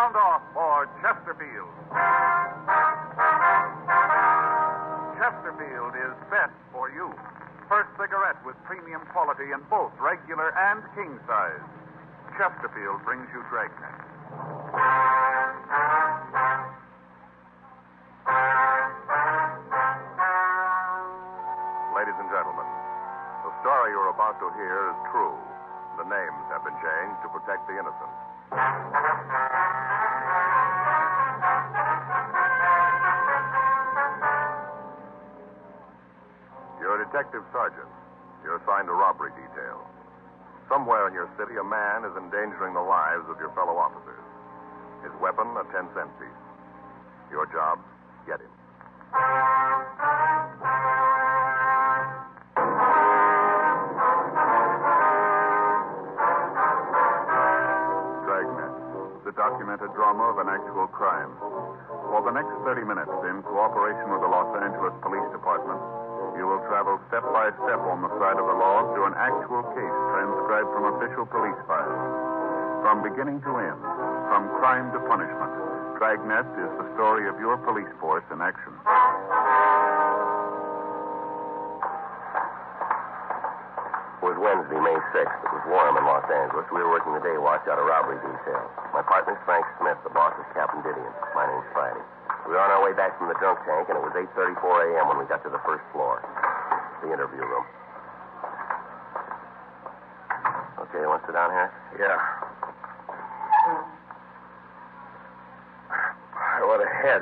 Sound off for Chesterfield. Chesterfield is set for you. First cigarette with premium quality in both regular and king size. Chesterfield brings you Dragnet. Ladies and gentlemen, the story you're about to hear is true. The names have been changed to protect the innocent. You're a detective sergeant. You're assigned a robbery detail. Somewhere in your city, a man is endangering the lives of your fellow officers. His weapon, a 10-cent piece. Your job, get him. Dragnet, the documented drama of an actual crime. For the next 30 minutes, in cooperation with the Los Angeles Police Department, you will travel step by step on the side of the law through an actual case transcribed from official police files. From beginning to end, from crime to punishment, Dragnet is the story of your police force in action. It was Wednesday, May 6th. It was warm in Los Angeles. We were working the day watch out of robbery detail. My partner's Frank Smith. The boss is Captain Didion. My name's Friday. We were on our way back from the drunk tank, and it was 8:34 a.m. when we got to the first floor, the interview room. Okay, you want to sit down here? Yeah. What a head.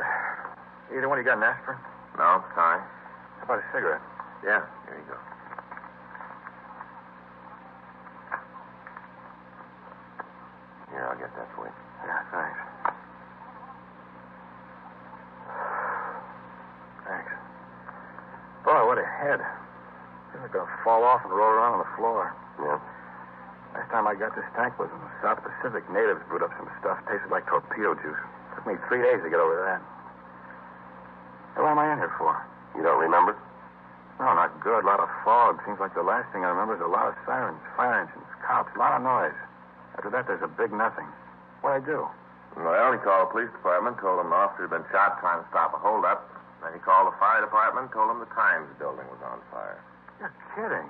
Either one, you got an aspirin? No, sorry. How about a cigarette? Yeah, here you go. Here, I'll get that for you. Yeah, thanks. Thanks. Boy, what a head. Feels like I'll fall off and roll around on the floor. Yeah? Last time I got this tank was in the South Pacific. Natives brewed up some stuff. Tasted like torpedo juice. Took me 3 days to get over that. Hey, what am I in here for? You don't remember? No, not good. A lot of fog. Seems like the last thing I remember is a lot of sirens, fire engines, cops, a lot of noise. After that, there's a big nothing. What'd I do? Well, he called the police department, told them the officer had been shot trying to stop a holdup. Then he called the fire department, told them the Times building was on fire. You're kidding.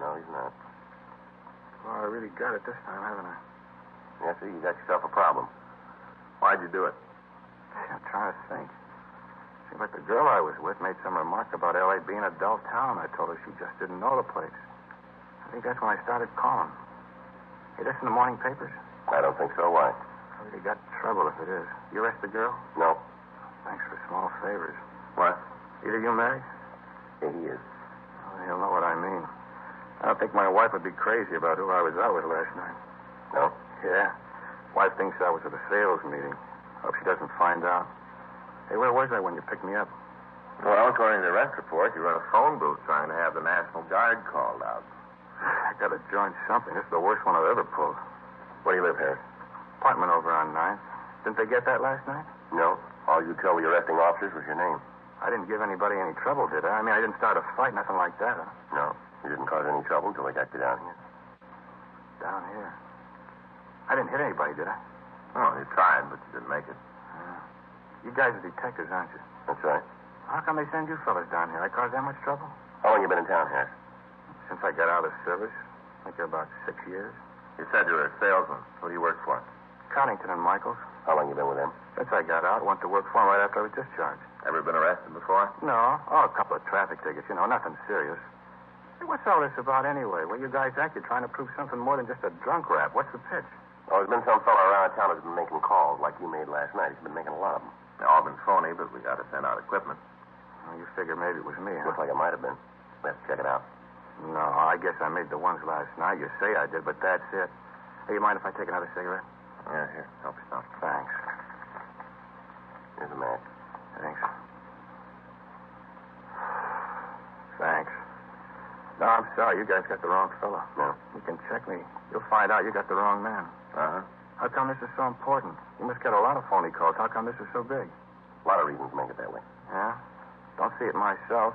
No, he's not. Well, I really got it this time, haven't I? Yeah, see, you got yourself a problem. Why'd you do it? Gee, I'm trying to think. Seems like the girl I was with made some remark about L.A. being a dull town. I told her she just didn't know the place. I think that's when I started calling. Hey, this in the morning papers? I don't think so. Why? I really got trouble if it is. You arrest the girl? No. Thanks for small favors. What? Either you married? Yeah, he is. Oh, you'll know what I mean. I don't think my wife would be crazy about who I was out with last night. No? Yeah. Wife thinks I was at a sales meeting. Hope she doesn't find out. Hey, where was I when you picked me up? Well, according to the arrest report, you were in a phone booth trying to have the National Guard called out. I gotta join something. This is the worst one I've ever pulled. Where do you live, Harris? Apartment over on 9th. Didn't they get that last night? No. All you tell the arresting officers was your name. I didn't give anybody any trouble, did I? I mean, I didn't start a fight, nothing like that, huh? No. You didn't cause any trouble until they got you down here. Down here. I didn't hit anybody, did I? Oh, you tried, but you didn't make it. You guys are detectives, aren't you? That's right. How come they send you fellas down here? I caused that much trouble? How long you been in town, Harris? Since I got out of service. I think about 6 years. You said you were a salesman. Who do you work for? Coddington and Michaels. How long you been with them? Since I got out, went to work for them right after I was discharged. Ever been arrested before? No. Oh, a couple of traffic tickets, nothing serious. Hey, what's all this about anyway? Well, you guys act, you're trying to prove something more than just a drunk rap. What's the pitch? Oh, there's been some fella around town who's been making calls like you made last night. He's been making a lot of them. They've all been phony, but we got to send out equipment. Well, you figure maybe it was me, huh? Looks like it might have been. Let's check it out. No, I guess I made the ones last night. You say I did, but that's it. Hey, you mind if I take another cigarette? Yeah, here. Help yourself. Thanks. Here's a match. Thanks. Thanks. No, I'm sorry. You guys got the wrong fella. No. You can check me. You'll find out you got the wrong man. Uh-huh. How come this is so important? You must get a lot of phony calls. How come this is so big? A lot of reasons make it that way. Yeah? Don't see it myself.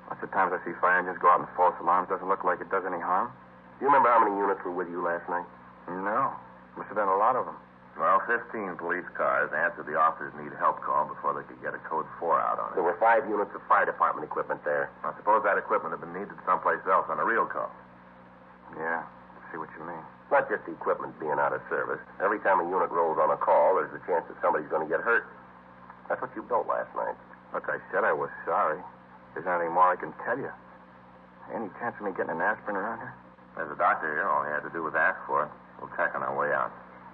Lots of times I see fire engines go out and false alarms. Doesn't look like it does any harm. Do you remember how many units were with you last night? No. Must have been a lot of them. Well, 15 police cars answered the officer's need help call before they could get a code 4 out on it. There were 5 units of fire department equipment there. I suppose that equipment had been needed someplace else on a real call. Yeah, I see what you mean. Not just the equipment being out of service. Every time a unit rolls on a call, there's the chance that somebody's going to get hurt. That's what you built last night. Look, I said I was sorry. Isn't there anything more I can tell you? Any chance of me getting an aspirin around here? There's a doctor here. All he had to do was ask for it. We'll check on our way out.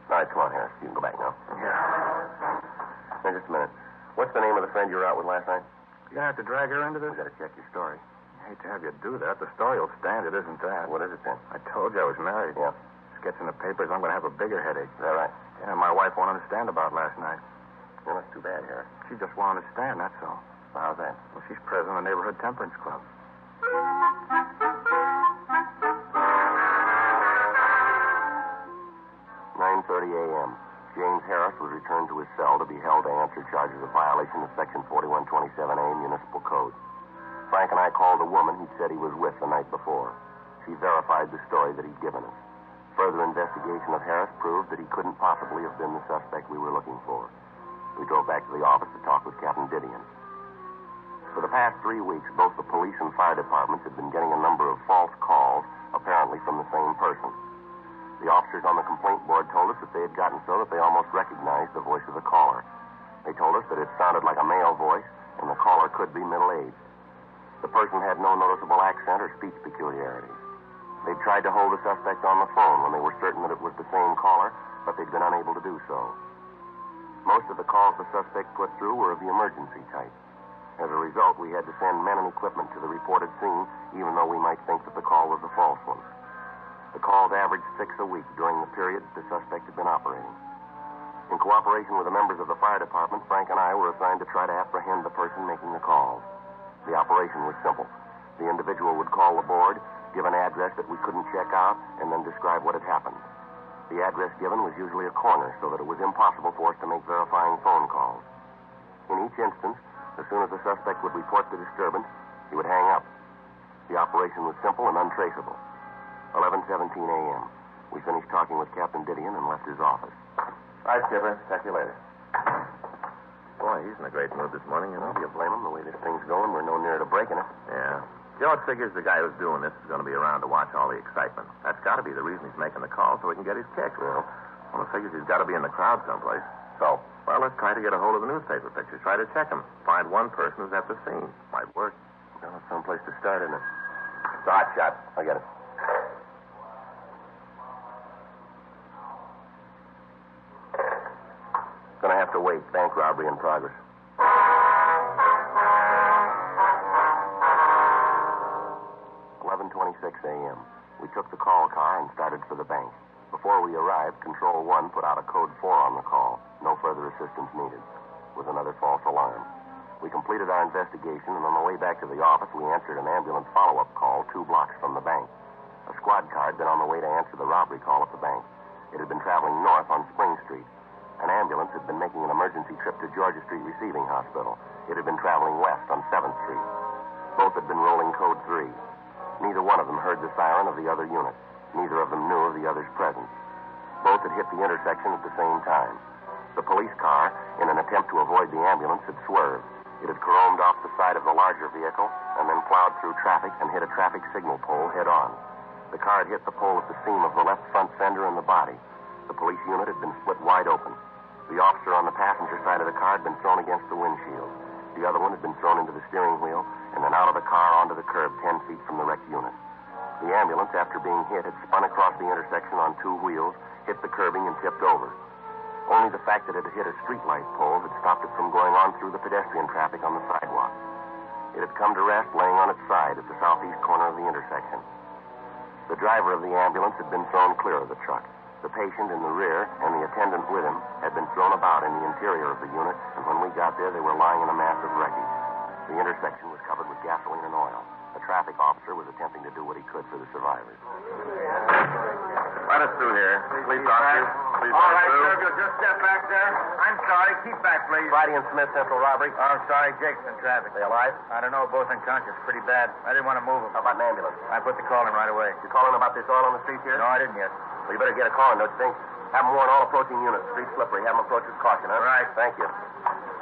All right, come on, Harris. You can go back now. Yeah. Now, just a minute. What's the name of the friend you were out with last night? You gonna have to drag her into this? We got to check your story. I hate to have you do that. The story will stand. It isn't that. What is it then? I told you I was married. Yeah. This gets in the papers. I'm gonna have a bigger headache. Is that right? Yeah, my wife won't understand about last night. Well, that's too bad, Harris. She just won't understand, that's all. How's that? Well, she's president of the neighborhood temperance club. 9:30 a.m. James Harris was returned to his cell to be held to answer charges of violation of Section 4127A Municipal Code. Frank and I called a woman he'd said he was with the night before. She verified the story that he'd given us. Further investigation of Harris proved that he couldn't possibly have been the suspect we were looking for. We drove back to the office to talk with Captain Didion. For the past 3 weeks, both the police and fire departments had been getting a number of false calls, apparently from the same person. The officers on the complaint board told us that they had gotten so that they almost recognized the voice of the caller. They told us that it sounded like a male voice, and the caller could be middle-aged. The person had no noticeable accent or speech peculiarities. They'd tried to hold the suspect on the phone when they were certain that it was the same caller, but they'd been unable to do so. Most of the calls the suspect put through were of the emergency type. As a result, we had to send men and equipment to the reported scene, even though we might think that the call was a false one. The calls averaged 6 a week during the period the suspect had been operating. In cooperation with the members of the fire department, Frank and I were assigned to try to apprehend the person making the calls. The operation was simple. The individual would call the board, give an address that we couldn't check out, and then describe what had happened. The address given was usually a corner, so that it was impossible for us to make verifying phone calls. In each instance, as soon as the suspect would report the disturbance, he would hang up. The operation was simple and untraceable. 11:17 a.m. We finished talking with Captain Didion and left his office. All right, Skipper. Talk to you later. Boy, he's in a great mood this morning, you know. Do you blame him? The way this thing's going, we're no nearer to breaking it. Yeah. Joe figures the guy who's doing this is going to be around to watch all the excitement. That's got to be the reason he's making the call, so he can get his kicks. Well, it figures he's got to be in the crowd someplace. so, Well, let's try to get a hold of the newspaper pictures. Try to check them. Find one person who's at the scene. Might work. well, that's someplace to start, isn't it? It's a hot shot. I'll get it. Gonna have to wait. Bank robbery in progress. 11:26 a.m. We took the call car and started for the bank. Before we arrived, Control 1 put out a code 4 on the call. No further assistance needed. It was another false alarm. We completed our investigation, and on the way back to the office, we answered an ambulance follow-up call 2 blocks from the bank. A squad car had been on the way to answer the robbery call at the bank. It had been traveling north on Spring Street. An ambulance had been making an emergency trip to Georgia Street Receiving Hospital. It had been traveling west on 7th Street. Both had been rolling code 3. Neither one of them heard the siren of the other unit. Neither of them knew of the other's presence. Both had hit the intersection at the same time. The police car, in an attempt to avoid the ambulance, had swerved. It had caromed off the side of the larger vehicle and then plowed through traffic and hit a traffic signal pole head-on. The car had hit the pole at the seam of the left front fender and the body. The police unit had been split wide open. The officer on the passenger side of the car had been thrown against the windshield. The other one had been thrown into the steering wheel and then out of the car onto the curb 10 feet from the wrecked unit. The ambulance, after being hit, had spun across the intersection on 2 wheels, hit the curbing, and tipped over. Only the fact that it had hit a streetlight pole had stopped it from going on through the pedestrian traffic on the sidewalk. It had come to rest laying on its side at the southeast corner of the intersection. The driver of the ambulance had been thrown clear of the truck. The patient in the rear and the attendant with him had been thrown about in the interior of the unit, and when we got there, they were lying in a mass of wreckage. The intersection was covered with gasoline and oil. A traffic officer was attempting to do what he could for the survivors. Let us through here. Police officer. Please All let us right, through. sir, if you'll just step back there. I'm sorry. Keep back, please. Friday and Smith, Central Robbery. Oh, sorry. Jake's in traffic. They alive? I don't know. Both unconscious. Pretty bad. I didn't want to move them. How about an ambulance? I put the call in right away. You calling about this oil on the street here? No, I didn't yet. Well, you better get a call in, don't you think? Have them warn all approaching units. Street slippery. Have them approach with caution, huh? Right. Thank you.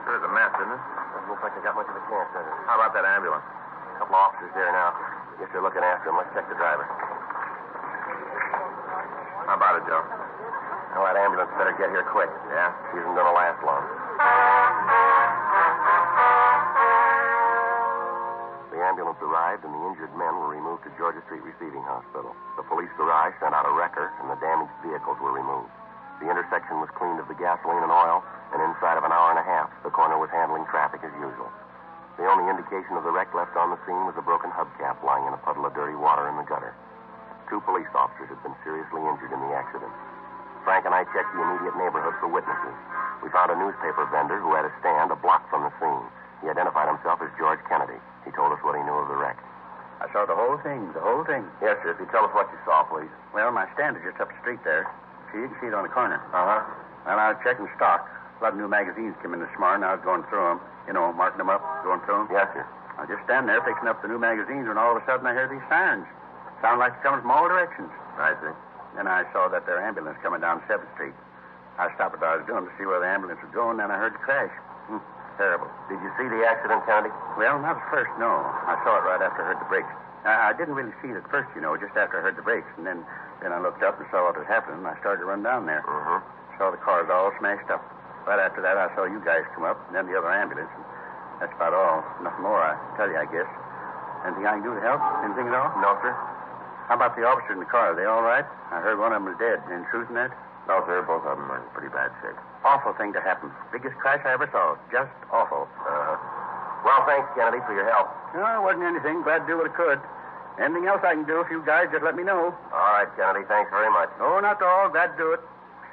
Sure is a mess, isn't it? Doesn't look like they got much of a chance, does it? How about that ambulance? A couple of officers there now. Guess they're looking after him. Let's check the driver. How about it, Joe? Well, that ambulance better get here quick. Yeah? She isn't going to last long. The ambulance arrived, and the injured men were removed to Georgia Street Receiving Hospital. The police garage sent out a wrecker, and the damaged vehicles were removed. The intersection was cleaned of the gasoline and oil, and inside of an hour and a half, the coroner was handling traffic as usual. The only indication of the wreck left on the scene was a broken hubcap lying in a puddle of dirty water in the gutter. 2 police officers had been seriously injured in the accident. Frank and I checked the immediate neighborhood for witnesses. We found a newspaper vendor who had a stand a block from the scene. He identified himself as George Kennedy. He told us what he knew of the wreck. I saw the whole thing. Yes, sir. If you tell us what you saw, please. Well, my stand is just up the street there. See, you can see it on the corner. Uh-huh. Well, I was checking stock. A lot of new magazines came in this morning. I was going through them. You know, marking them up, going through them. Yes, sir. I was just standing there fixing up the new magazines when all of a sudden I heard these sirens. Sound like they're coming from all directions. I see. Then I saw that their ambulance coming down 7th Street. I stopped what I was doing to see where the ambulance was going, then I heard the crash. Terrible. Did you see the accident, Kennedy? Well, not at first, no. I saw it right after I heard the brakes. I didn't really see it at first, you know, just after I heard the brakes. And then I looked up and saw what was happening, and I started to run down there. Mm-hmm. Saw the cars all smashed up. Right after that, I saw you guys come up, and then the other ambulance. And that's about all. Nothing more I can tell you, I guess. Anything I can do to help? Anything at all? No, sir. How about the officer in the car? Are they all right? I heard one of them was dead. Any truth in that? No, sir. Both of them are in pretty bad shape. Awful thing to happen. Biggest crash I ever saw. Just awful. Well, thanks, Kennedy, for your help. No, it wasn't anything. Glad to do what I could. Anything else I can do, if you guys just let me know. All right, Kennedy. Thanks very much. Oh, not at all. Glad to do it.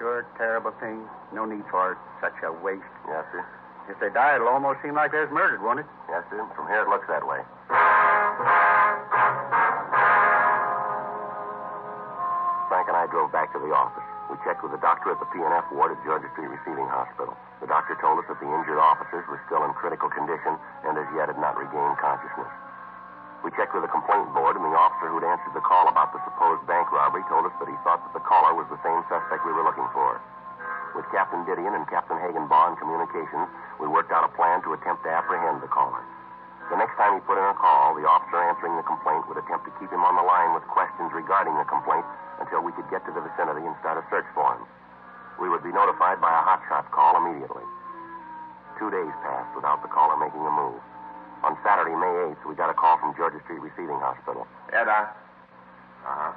Sure, terrible thing. No need for it. Such a waste. Yes, sir. If they die, it'll almost seem like they was murdered, won't it? Yes, sir. From here, it looks that way. Frank and I drove back to the office. We checked with the doctor at the P&F ward at Georgia Street Receiving Hospital. The doctor told us that the injured officers were still in critical condition and as yet had not regained consciousness. We checked with the complaint board, and the officer who'd answered the call about the supposed bank robbery told us that he thought that the caller was the same suspect we were looking for. With Captain Didion and Captain Hagenbaugh in communications, we worked out a plan to attempt to apprehend the caller. The next time he put in a call, the officer answering the complaint would attempt to keep him on the line with questions regarding the complaint until we could get to the vicinity and start a search for him. We would be notified by a hotshot call immediately. 2 days passed without the caller making a move. On Saturday, May 8th, we got a call from Georgia Street Receiving Hospital. Yeah, Doc. Uh-huh.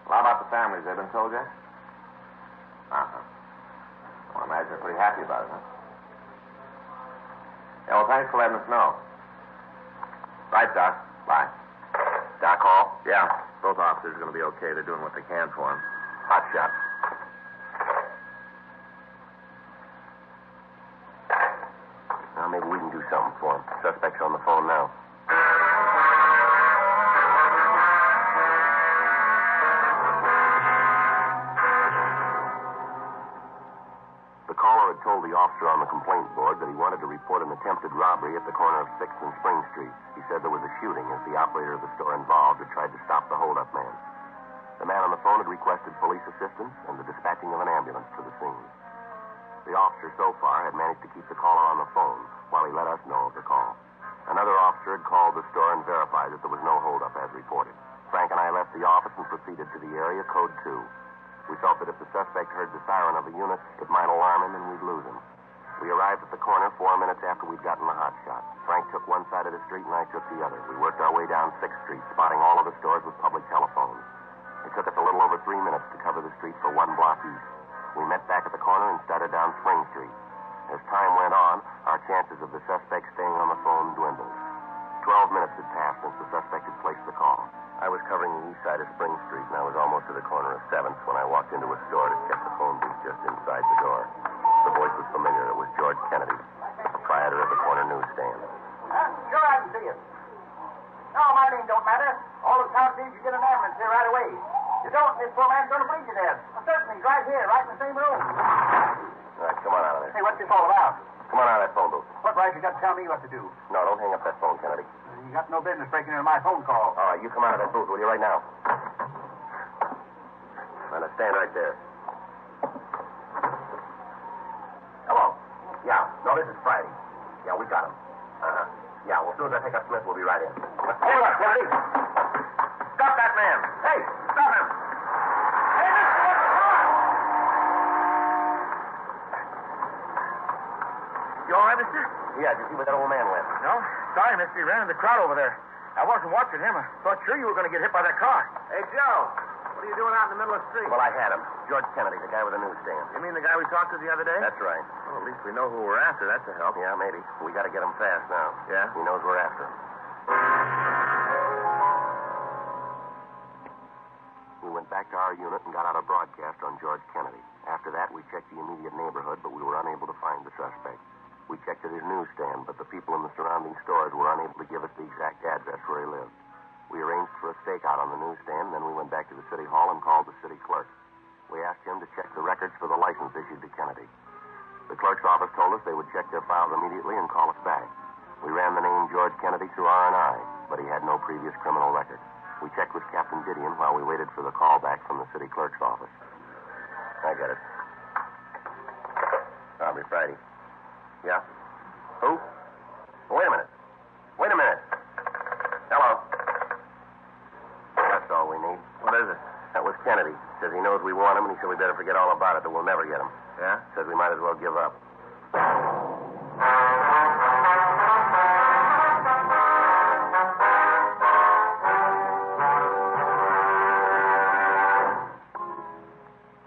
Well, how about the families? They've been told yet? Uh-huh. Well, I imagine they're pretty happy about it, huh? Yeah, well, thanks for letting us know. Right, Doc. Bye. Doc Hall? Yeah, both officers are going to be okay. They're doing what they can for him. Hot shot. Now, maybe we can do something for him. Suspect's on the phone now. The caller had told the officer on the complaint board that he wanted to report an attempted robbery at the corner of 6th and Spring Street. He said there was a shooting as the operator of the store involved had tried to stop the hold-up man. The man on the phone had requested police assistance and the dispatching of an ambulance to the scene. The officer so far had managed to keep the caller on the phone while he let us know of the call. Another officer had called the store and verified that there was no hold-up as reported. Frank and I left the office and proceeded to the area code 2. We felt that if the suspect heard the siren of the unit, it might alarm him and we'd lose him. We arrived at the corner 4 minutes after we'd gotten the hot shot. Frank took one side of the street and I took the other. We worked our way down 6th Street, spotting all of the stores with public telephones. It took us a little over 3 minutes to cover the street for 1 block east. We met back at the corner and started down Spring Street. As time went on, our chances of the suspect staying on the phone dwindled. 12 minutes had passed since the suspect had placed the call. I was covering the east side of Spring Street, and I was almost to the corner of 7th when I walked into a store to check the phone booth just inside the door. The voice was familiar. It was George Kennedy, the proprietor of the corner newsstand. Sure, I can see it. No, my name don't matter. All the town needs you get an ambulance here right away. You don't, this poor man's going to bleed you there. Well, certainly, he's right here, right in the same room. All right, come on out of there. Hey, what's this all about? Come on out of that phone booth. What right you got to tell me what to do? No, don't hang up that phone, Kennedy. You got no business breaking into my phone call. All right, you come out of that booth, will you, right now? Now, stand right there. No, this is Friday. Yeah, we got him. Uh-huh. Yeah, well, as soon as I pick up Smith, we'll be right in. Hold up, Kennedy. Stop that man. Hey, stop him. Hey, mister, what's wrong? You all right, mister? Yeah, did you see where that old man went? No. Sorry, mister. He ran in the crowd over there. I wasn't watching him. I thought sure you were going to get hit by that car. Hey, Joe. What are you doing out in the middle of the street? Well, I had him. George Kennedy, the guy with the newsstand. You mean the guy we talked to the other day? That's right. Well, at least we know who we're after. That's a help. Yeah, maybe. We got to get him fast now. Yeah? He knows we're after him. We went back to our unit and got out a broadcast on George Kennedy. After that, we checked the immediate neighborhood, but we were unable to find the suspect. We checked at his newsstand, but the people in the surrounding stores were unable to give us the exact address where he lived. We arranged for a stakeout on the newsstand, then we went back to the city hall and called the city clerk. We asked him to check the records for the license issued to Kennedy. The clerk's office told us they would check their files immediately and call us back. We ran the name George Kennedy through R&I, but he had no previous criminal record. We checked with Captain Didion while we waited for the call back from the city clerk's office. I got it. Robbery Friday. Yeah? Who? Wait a minute. Wait a minute. Hello. That's all we need. What is it? That was Kennedy. Says he knows we want him, and he said we better forget all about it, that we'll never get him. Yeah? Says we might as well give up.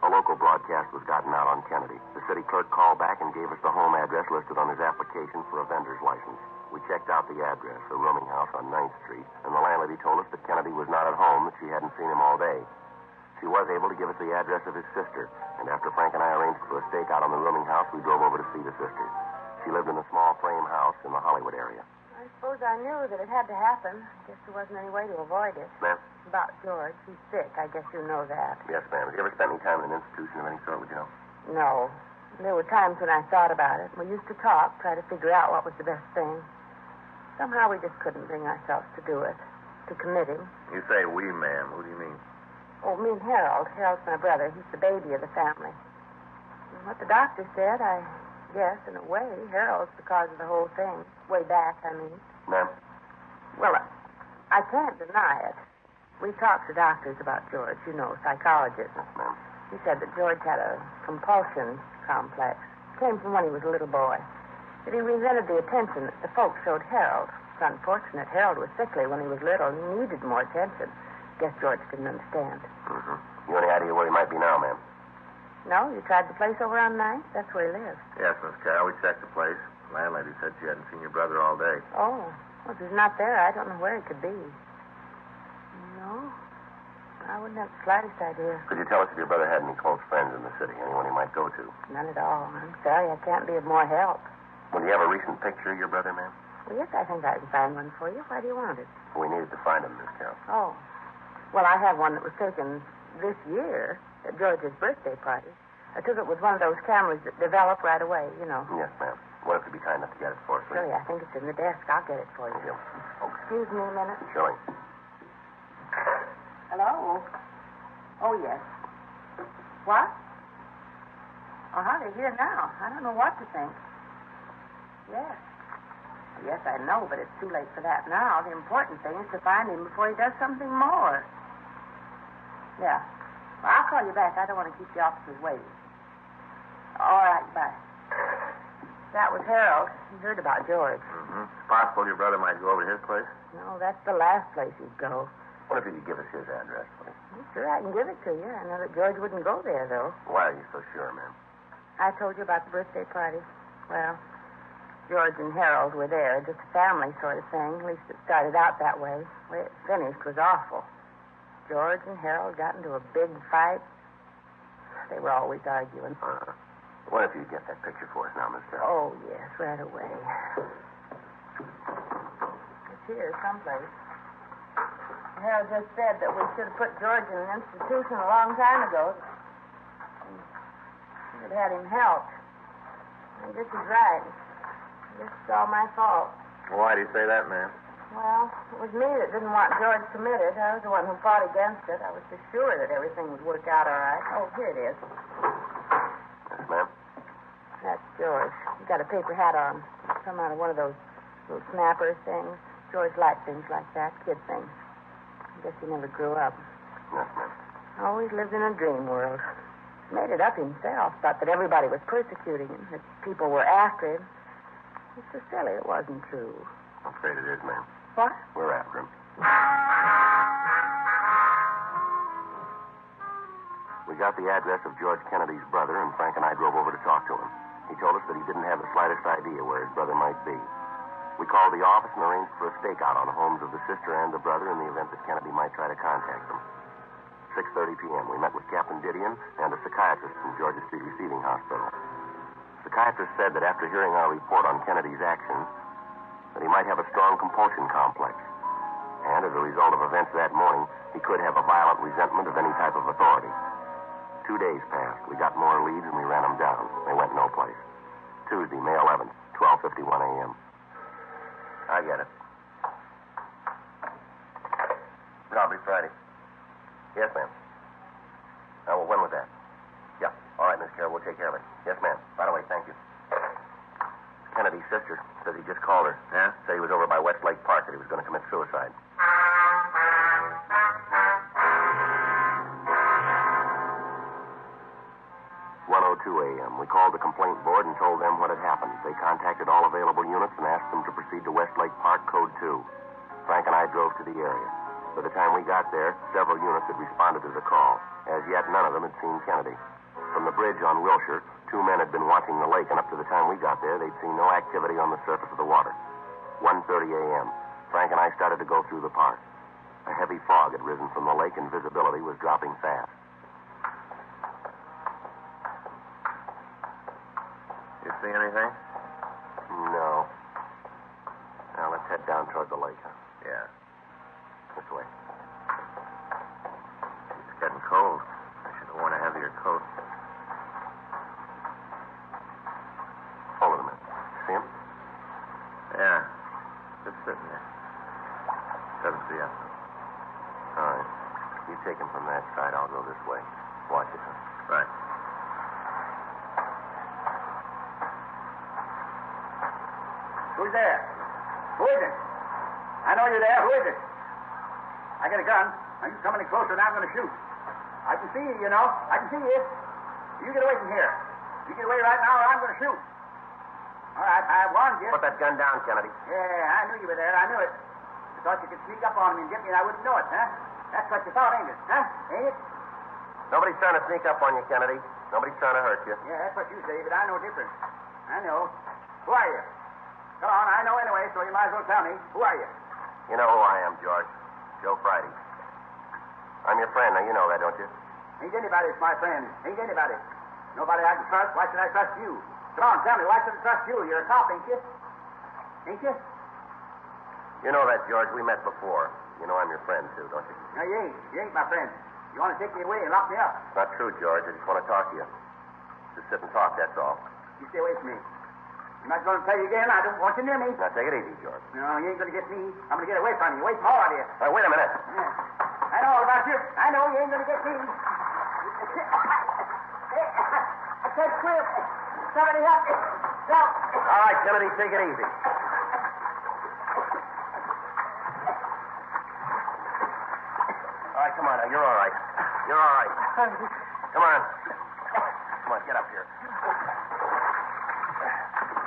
A local broadcast was gotten out on Kennedy. The city clerk called back and gave us the home address listed on his application for a vendor's license. We checked out the address, a rooming house on 9th Street, and the landlady told us that Kennedy was not at home, that she hadn't seen him all day. She was able to give us the address of his sister, and after Frank and I arranged for a stakeout on the rooming house, we drove over to see the sister. She lived in a small frame house in the Hollywood area. I suppose I knew that it had to happen. Guess there wasn't any way to avoid it. Ma'am? About George. He's sick. I guess you know that. Yes, ma'am. Have you ever spent any time in an institution of any sort, would you know? No. There were times when I thought about it. We used to talk, try to figure out what was the best thing. Somehow we just couldn't bring ourselves to do it, to commit him. You say we, ma'am. Who do you mean? Oh, me and Harold. Harold's my brother. He's the baby of the family. And what the doctor said, I guess, in a way, Harold's the cause of the whole thing. Way back, I mean. Ma'am? Well, I can't deny it. We talked to doctors about George, you know, psychologists. Yes, ma'am. He said that George had a compulsion complex. Came from when he was a little boy. That he resented the attention that the folks showed Harold. It's unfortunate. Harold was sickly when he was little and he needed more attention. Guess George didn't understand. Mm-hmm. You any idea where he might be now, ma'am? No? You tried the place over on 9th? That's where he lives. Yes, Miss Carroll. We checked the place. The landlady said she hadn't seen your brother all day. Oh. Well, if he's not there, I don't know where he could be. No? I wouldn't have the slightest idea. Could you tell us if your brother had any close friends in the city? Anyone he might go to? None at all. I'm sorry. I can't be of more help. Well, do you have a recent picture of your brother, ma'am? Well, yes, I think I can find one for you. Why do you want it? We needed to find him, Miss Carroll. Oh. Well, I have one that was taken this year at George's birthday party. I took it with one of those cameras that develop right away, you know. Yes, ma'am. What if you'd be kind enough to get it for us, please? Surely, I think it's in the desk. I'll get it for you. Thank you. Oh, excuse me a minute. Surely. Hello? Oh, yes. What? Oh, how they're here now. I don't know what to think. Yes. Yes, I know, but it's too late for that now. The important thing is to find him before he does something more. Yeah. Well, I'll call you back. I don't want to keep the officers waiting. All right, bye. That was Harold. He heard about George. Mm-hmm. It's possible your brother might go over to his place. No, that's the last place he'd go. What if you could give us his address, please? Well, sure, I can give it to you. I know that George wouldn't go there, though. Why are you so sure, ma'am? I told you about the birthday party. Well, George and Harold were there, just a family sort of thing. At least it started out that way. The way it finished was awful. George and Harold got into a big fight. They were always arguing. What if you get that picture for us now, Miss Carroll? Oh, yes, right away. It's here someplace. Harold just said that we should have put George in an institution a long time ago. Should have had him helped. I guess he's right. I guess it's all my fault. Why do you say that, ma'am? Well, it was me that didn't want George committed. I was the one who fought against it. I was so sure that everything would work out all right. Oh, here it is. Yes, ma'am. That's George. She's got a paper hat on. Come out of one of those little snapper things. George liked things like that, kid things. I guess he never grew up. Yes, ma'am. Always lived in a dream world. Made it up himself. Thought that everybody was persecuting him, that people were after him. It's so silly. It wasn't true. I'm afraid it is, ma'am. What? We're after him. We got the address of George Kennedy's brother, and Frank and I drove over to talk to him. He told us that he didn't have the slightest idea where his brother might be. We called the office and arranged for a stakeout on the homes of the sister and the brother in the event that Kennedy might try to contact them. 6:30 p.m. We met with Captain Didion and a psychiatrist from Georgia Street Receiving Hospital. The psychiatrist said that after hearing our report on Kennedy's actions, that he might have a strong compulsion complex. And as a result of events that morning, he could have a violent resentment of any type of authority. 2 days passed. We got more leads and we ran them down. They went no place. Tuesday, May 11th, 12:51 a.m. I get it. Robbery Friday. Yes, ma'am. Well, when was that? Yeah. All right, Miss Carroll, we'll take care of it. Yes, ma'am. Right away, thank you. Kennedy's sister says he just called her. Yeah? Said he was over by Westlake Park, that he was going to commit suicide. 1:02 a.m. We called the complaint board and told them what had happened. They contacted all available units and asked them to proceed to Westlake Park, Code 2. Frank and I drove to the area. By the time we got there, several units had responded to the call. As yet, none of them had seen Kennedy. From the bridge on Wilshire, 2 men had been watching the lake, and up to the time we got there, they'd seen no activity on the surface of the water. 1:30 a.m. Frank and I started to go through the park. A heavy fog had risen from the lake, and visibility was dropping fast. You see anything? No. Now, let's head down toward the lake, huh? Yeah. This way. It's getting cold. I should have worn a heavier coat. Hold it a minute. See him? Yeah. Just sitting there. Doesn't see us. All right. You take him from that side. I'll go this way. Watch it, huh? Right. Who's there? Who is it? I know you're there. Who is it? I got a gun. Now you come any closer and I'm going to shoot. I can see you, you know. I can see you. You get away from here. You get away right now or I'm going to shoot. All right, I warned you. Put that gun down, Kennedy. Yeah, I knew you were there. I knew it. You thought you could sneak up on me and get me and I wouldn't know it, huh? That's what you thought, ain't it? Huh? Ain't it? Nobody's trying to sneak up on you, Kennedy. Nobody's trying to hurt you. Yeah, that's what you say, but I know different. I know. Who are you? Come on, I know anyway, so you might as well tell me. Who are you? You know who I am, George. Joe Friday. I'm your friend. Now, you know that, don't you? Ain't anybody that's my friend. Ain't anybody. Nobody I can trust. Why should I trust you? Come on, tell me. Why should I trust you? You're a cop, ain't you? Ain't you? You know that, George. We met before. You know I'm your friend, too, don't you? No, you ain't. You ain't my friend. You want to take me away and lock me up. It's not true, George. I just want to talk to you. Just sit and talk, that's all. You stay away from me. I'm not going to tell you again. I don't want you near me. Now, take it easy, George. No, you ain't going to get me. I'm going to get away from you. Away from all of you. Now, wait a minute. Yeah. I know all about you. I know you ain't going to get me. I can't swim. Somebody help me. Help. All right, Kennedy, take it easy. All right, come on now. You're all right. You're all right. Come on. Come on, get up here.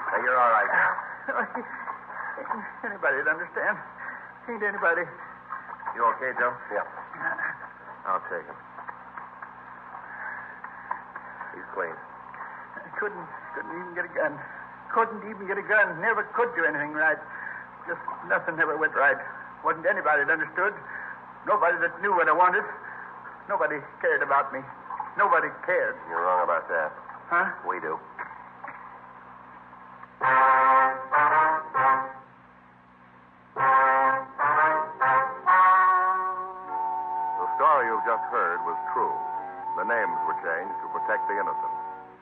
Now, you're all right. Anybody'd understand. Ain't anybody. You okay, Joe? Yeah. I'll take him. He's clean. Couldn't even get a gun. Couldn't even get a gun. Never could do anything right. Just nothing ever went right. Wasn't anybody that understood. Nobody that knew what I wanted. Nobody cared about me. Nobody cared. You're wrong about that. Huh? We do. The story you've just heard was true. The names were changed to protect the innocent.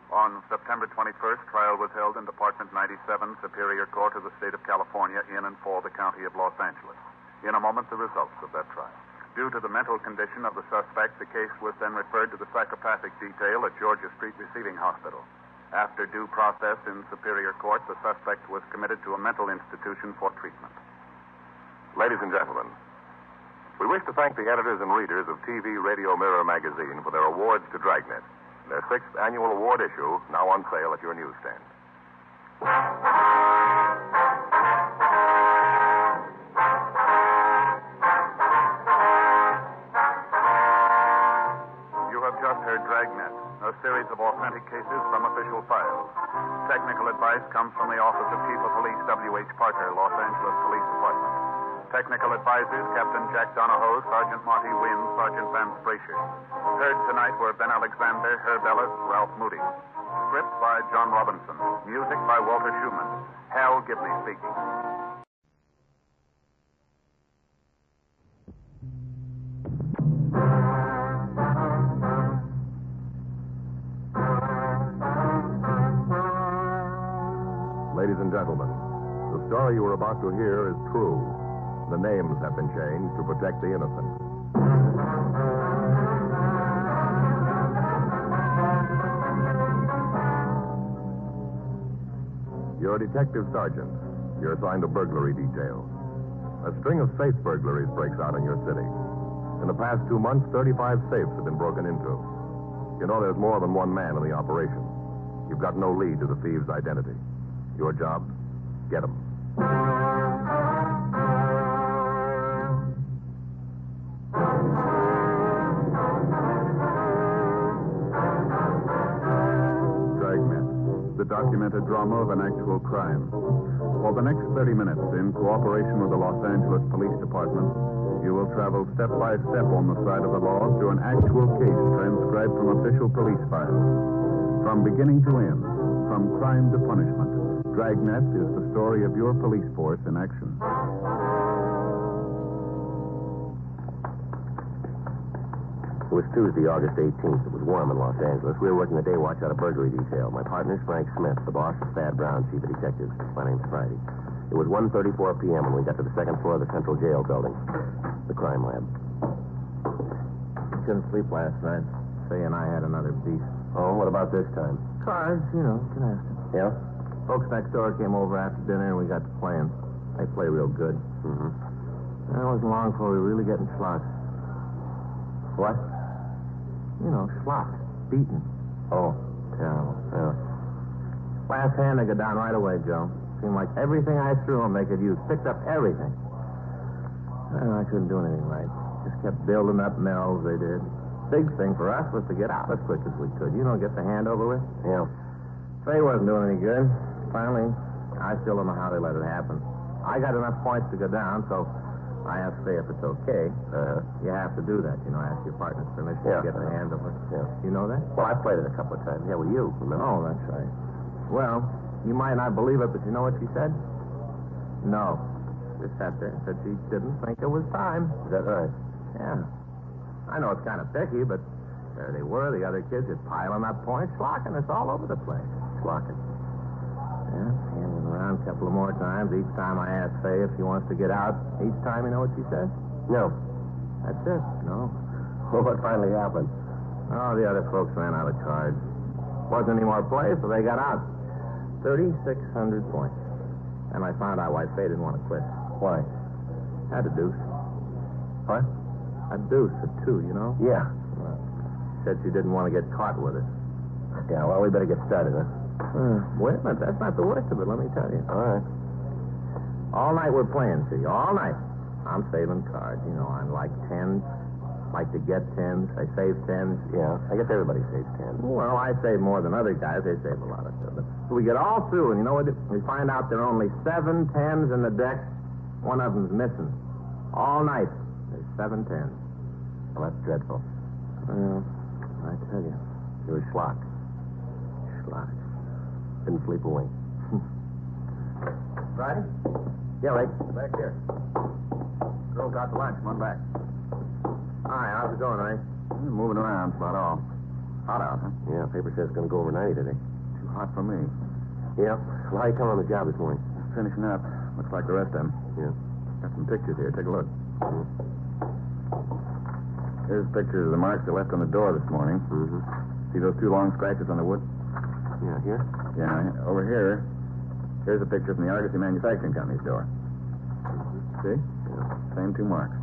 On September 21st, trial was held in Department 97, Superior Court of the State of California, in and for the County of Los Angeles. In a moment, the results of that trial. Due to the mental condition of the suspect, the case was then referred to the psychopathic detail at Georgia Street Receiving Hospital. After due process in Superior Court, the suspect was committed to a mental institution for treatment. Ladies and gentlemen, we wish to thank the editors and readers of TV Radio Mirror magazine for their awards to Dragnet. Their 6th annual award issue, now on sale at your newsstand. You have just heard Dragnet, a series of authentic cases from official files. Technical advice comes from the Office of Chief of Police W.H. Parker, Los Angeles Police Department. Technical advisors, Captain Jack Donahoe, Sergeant Monty Wynn, Sergeant Vance Brasher. Heard tonight were Ben Alexander, Herb Ellis, Ralph Moody. Script by John Robinson. Music by Walter Schumann. Hal Gibney speaking. Ladies and gentlemen, the story you are about to hear is true. The names have been changed to protect the innocent. You're a detective sergeant. You're assigned a burglary detail. A string of safe burglaries breaks out in your city. In the past 2 months, 35 safes have been broken into. You know there's more than one man in the operation. You've got no lead to the thieves' identity. Your job? Get them. Dragnet, the documented drama of an actual crime. For the next 30 minutes, in cooperation with the Los Angeles Police Department, you will travel step by step on the side of the law through an actual case transcribed from official police files. From beginning to end, from crime to punishment, Dragnet is the story of your police force in action. It was Tuesday, August 18th. It was warm in Los Angeles. We were working the day watch out of burglary detail. My partner's Frank Smith. The boss is Thad Brown, chief of detectives. My name's Friday. It was 1:34 p.m. when we got to the second floor of the Central Jail building, the crime lab. Couldn't sleep last night. Faye and I had another beast. Oh, what about this time? Cards, you know, can ask them. Yeah? Folks next door came over after dinner and we got to playing. They play real good. Mm-hmm. It wasn't long before we were really getting slots. What? You know, slots. Beaten. Oh. Yeah. Last hand, they got down right away, Joe. Seemed like everything I threw them, they could use. Picked up everything. I couldn't do anything right. Just kept building up mills, they did. Big thing for us was to get out as quick as we could. You know, get the hand over with. Yeah. Faye wasn't doing any good. Finally, I still don't know how they let it happen. I got enough points to go down, so I asked Faye if it's okay. You have to do that, you know, ask your partner's permission to get the hand over. Yeah. You know that? Well, I played it a couple of times. Yeah, with you, remember? Oh, that's right. Well, you might not believe it, but you know what she said? No. Just sat there and said she didn't think it was time. Is that right? Yeah. I know it's kind of picky, but there they were. The other kids are piling up points, slocking us all over the place. Slocking. Yeah, handing around a couple of more times. Each time I ask Faye if she wants to get out. Each time, you know what she says? No. That's it. No. Well, what finally happened? Oh, the other folks ran out of cards. Wasn't any more play, so they got out. 3,600 points. And I found out why Faye didn't want to quit. Why? Had a deuce. What? A deuce, a two, you know? Yeah. Well, said she didn't want to get caught with it. Yeah, well, we better get started, huh? Wait a minute, that's not the worst of it, let me tell you. All right. All night we're playing, see, all night. I'm saving cards, you know, I'm like 10s, like to get 10s, I save 10s. Yeah, I guess everybody saves 10. Well, I save more than other guys, they save a lot of stuff. So we get all through, and you know what? We find out there are only 7 10s in the deck. One of them's missing. All night, there's 7 10s. Well, that's dreadful. Well, I tell you. You were schlocked. Schlocked. Didn't sleep a wink. Friday? Yeah, Ray. Back here. Girls out to lunch. Come on back. Hi, how's it going, Ray? Moving around, that's about all. Hot out, huh? Yeah, paper says it's going to go over 90 today. Too hot for me. Yeah. Well, how you coming on the job this morning? Finishing up. Looks like the rest of them. Yeah. Got some pictures here. Take a look. Here's pictures of the marks they left on the door this morning. Mm-hmm. See those 2 long scratches on the wood? Yeah, here? Yeah, over here. Here's a picture from the Argosy Manufacturing Company's door. See? Yeah. Same two marks.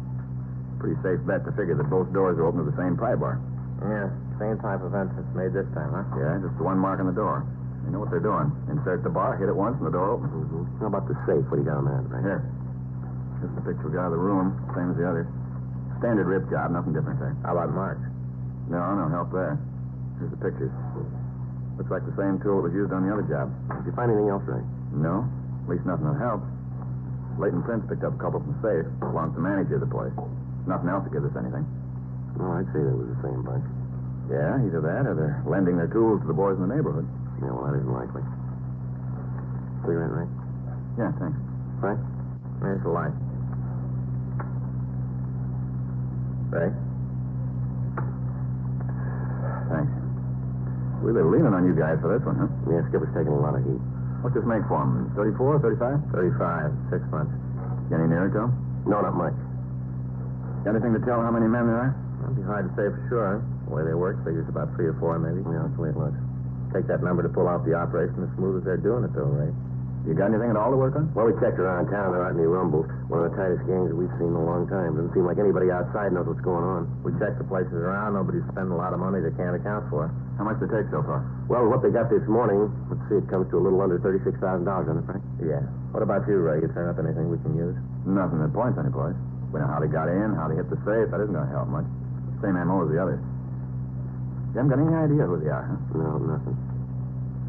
Pretty safe bet to figure that both doors are open to the same pry bar. Yeah, same type of entrance made this time, huh? Yeah, just the one mark on the door. You know what they're doing. Insert the bar, hit it once, and the door opens. Mm-hmm. How about the safe? What do you got on that, right? Here. This is the picture we got of the room, same as the others. Standard rip job, nothing different there. How about marks? No help there. Here's the pictures. Looks like the same tool that was used on the other job. Did you find anything else, Ray? No. At least nothing that helps. Leighton Prince picked up a couple from the safe. Belongs to the manager of the place. Nothing else that gives us anything. No, I'd say that was the same bunch. Yeah, either that or they're lending their tools to the boys in the neighborhood. Yeah, well, that isn't likely. Cigarette, Ray? Yeah, thanks. Right? There's the light. Ray? Thanks. We were leaning on you guys for this one, huh? Yeah, Skipper's taking a lot of heat. What's this make for him? 34, 35? 35, 6 months. Get any nearer to him? No, not much. Got anything to tell how many men there are? It'd be hard to say for sure. The way they work figures about 3 or 4, maybe. Yeah, that's the way it looks. Take that number to pull off the operation as smooth as they're doing it, though, Ray. You got anything at all to work on? Well, we checked around town. There aren't any rumbles. One of the tightest gangs that we've seen in a long time. Doesn't seem like anybody outside knows what's going on. We checked the places around. Nobody's spending a lot of money they can't account for. How much did it take so far? Well, what they got this morning, let's see, it comes to a little under $36,000, doesn't it, Frank? Yeah. What about you, Ray? You turn up anything we can use? Nothing that points any place. We know how they got in, how they hit the safe. That isn't going to help much. Same ammo as the others. You haven't got any idea who they are, huh? No, nothing.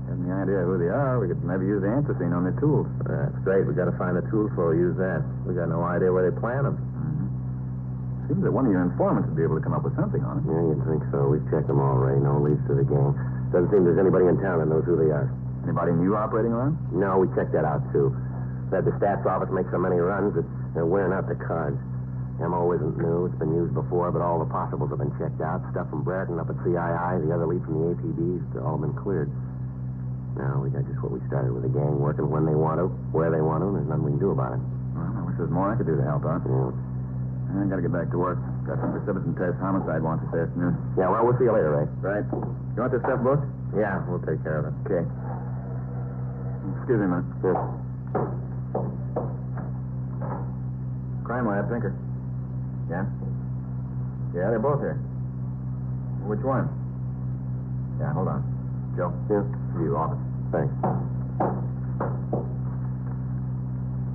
You have any idea who they are? We could maybe use the anthracene on their tools. That's great. We got to find the tool for use that. We got no idea where they plant them. Mm-hmm. Seems that one of your informants would be able to come up with something on it. Yeah, you'd think so. We've checked them all, Ray. No leads to the gang. Doesn't seem there's anybody in town that knows who they are. Anybody new operating around? No, we checked that out, too. Said the stats office makes so many runs that they're wearing out the cards. MO isn't new. It's been used before, but all the possibles have been checked out. Stuff from Brereton up at CII, the other lead from the APBs, they've all been cleared. Now, we got just what we started with the gang, working when they want to, where they want to, and there's nothing we can do about it. Well, I wish there was more I could do to help out. Yeah. I got to get back to work. Got some precipitin test homicide wants this afternoon. Yeah, well, we'll see you later, Ray. Right. You want this stuff booked? Yeah, we'll take care of it. Okay. Excuse me, man. Sure. Crime lab, Tinker. Yeah? Yeah, they're both here. Which one? Yeah, hold on. Joe? Yeah? You, office. Thanks.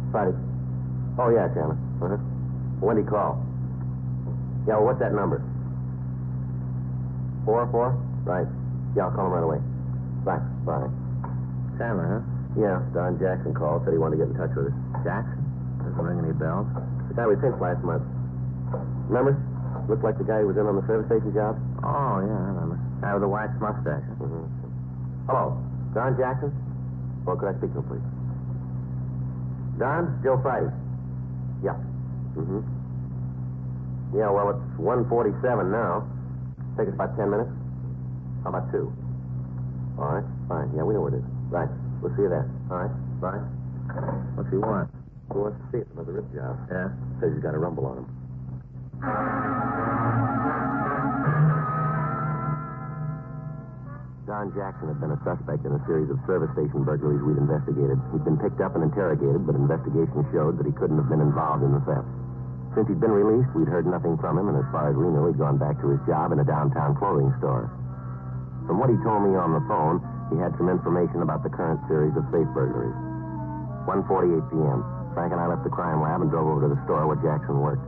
Friday. Oh, yeah, Chandler. Uh-huh. When did he call? Yeah, well, what's that number? 404? Right. Yeah, I'll call him right away. Thanks. Bye. Chandler, huh? Yeah, Don Jackson called, said he wanted to get in touch with us. Jackson? Doesn't ring any bells. The guy we pinched last month. Remember? Looked like the guy who was in on the service station job. Oh, yeah, I remember. Guy with the waxed mustache. Mm-hmm. Hello, Don Jackson? Well, could I speak to him, please? Don, Joe Friday. Yeah. Mm-hmm. Yeah, well, it's 1:47 now. Take us about 10 minutes. How about 2? All right, fine. Yeah, we know where it is. Right. We'll see you there. All right, bye. What's he want? He wants to see us about the rip job. Yeah? Says he's got a rumble on him. Don Jackson had been a suspect in a series of service station burglaries we'd investigated. He'd been picked up and interrogated, but investigation showed that he couldn't have been involved in the theft. Since he'd been released, we'd heard nothing from him, and as far as we knew, he'd gone back to his job in a downtown clothing store. From what he told me on the phone, he had some information about the current series of safe burglaries. 1:48 p.m. Frank and I left the crime lab and drove over to the store where Jackson worked.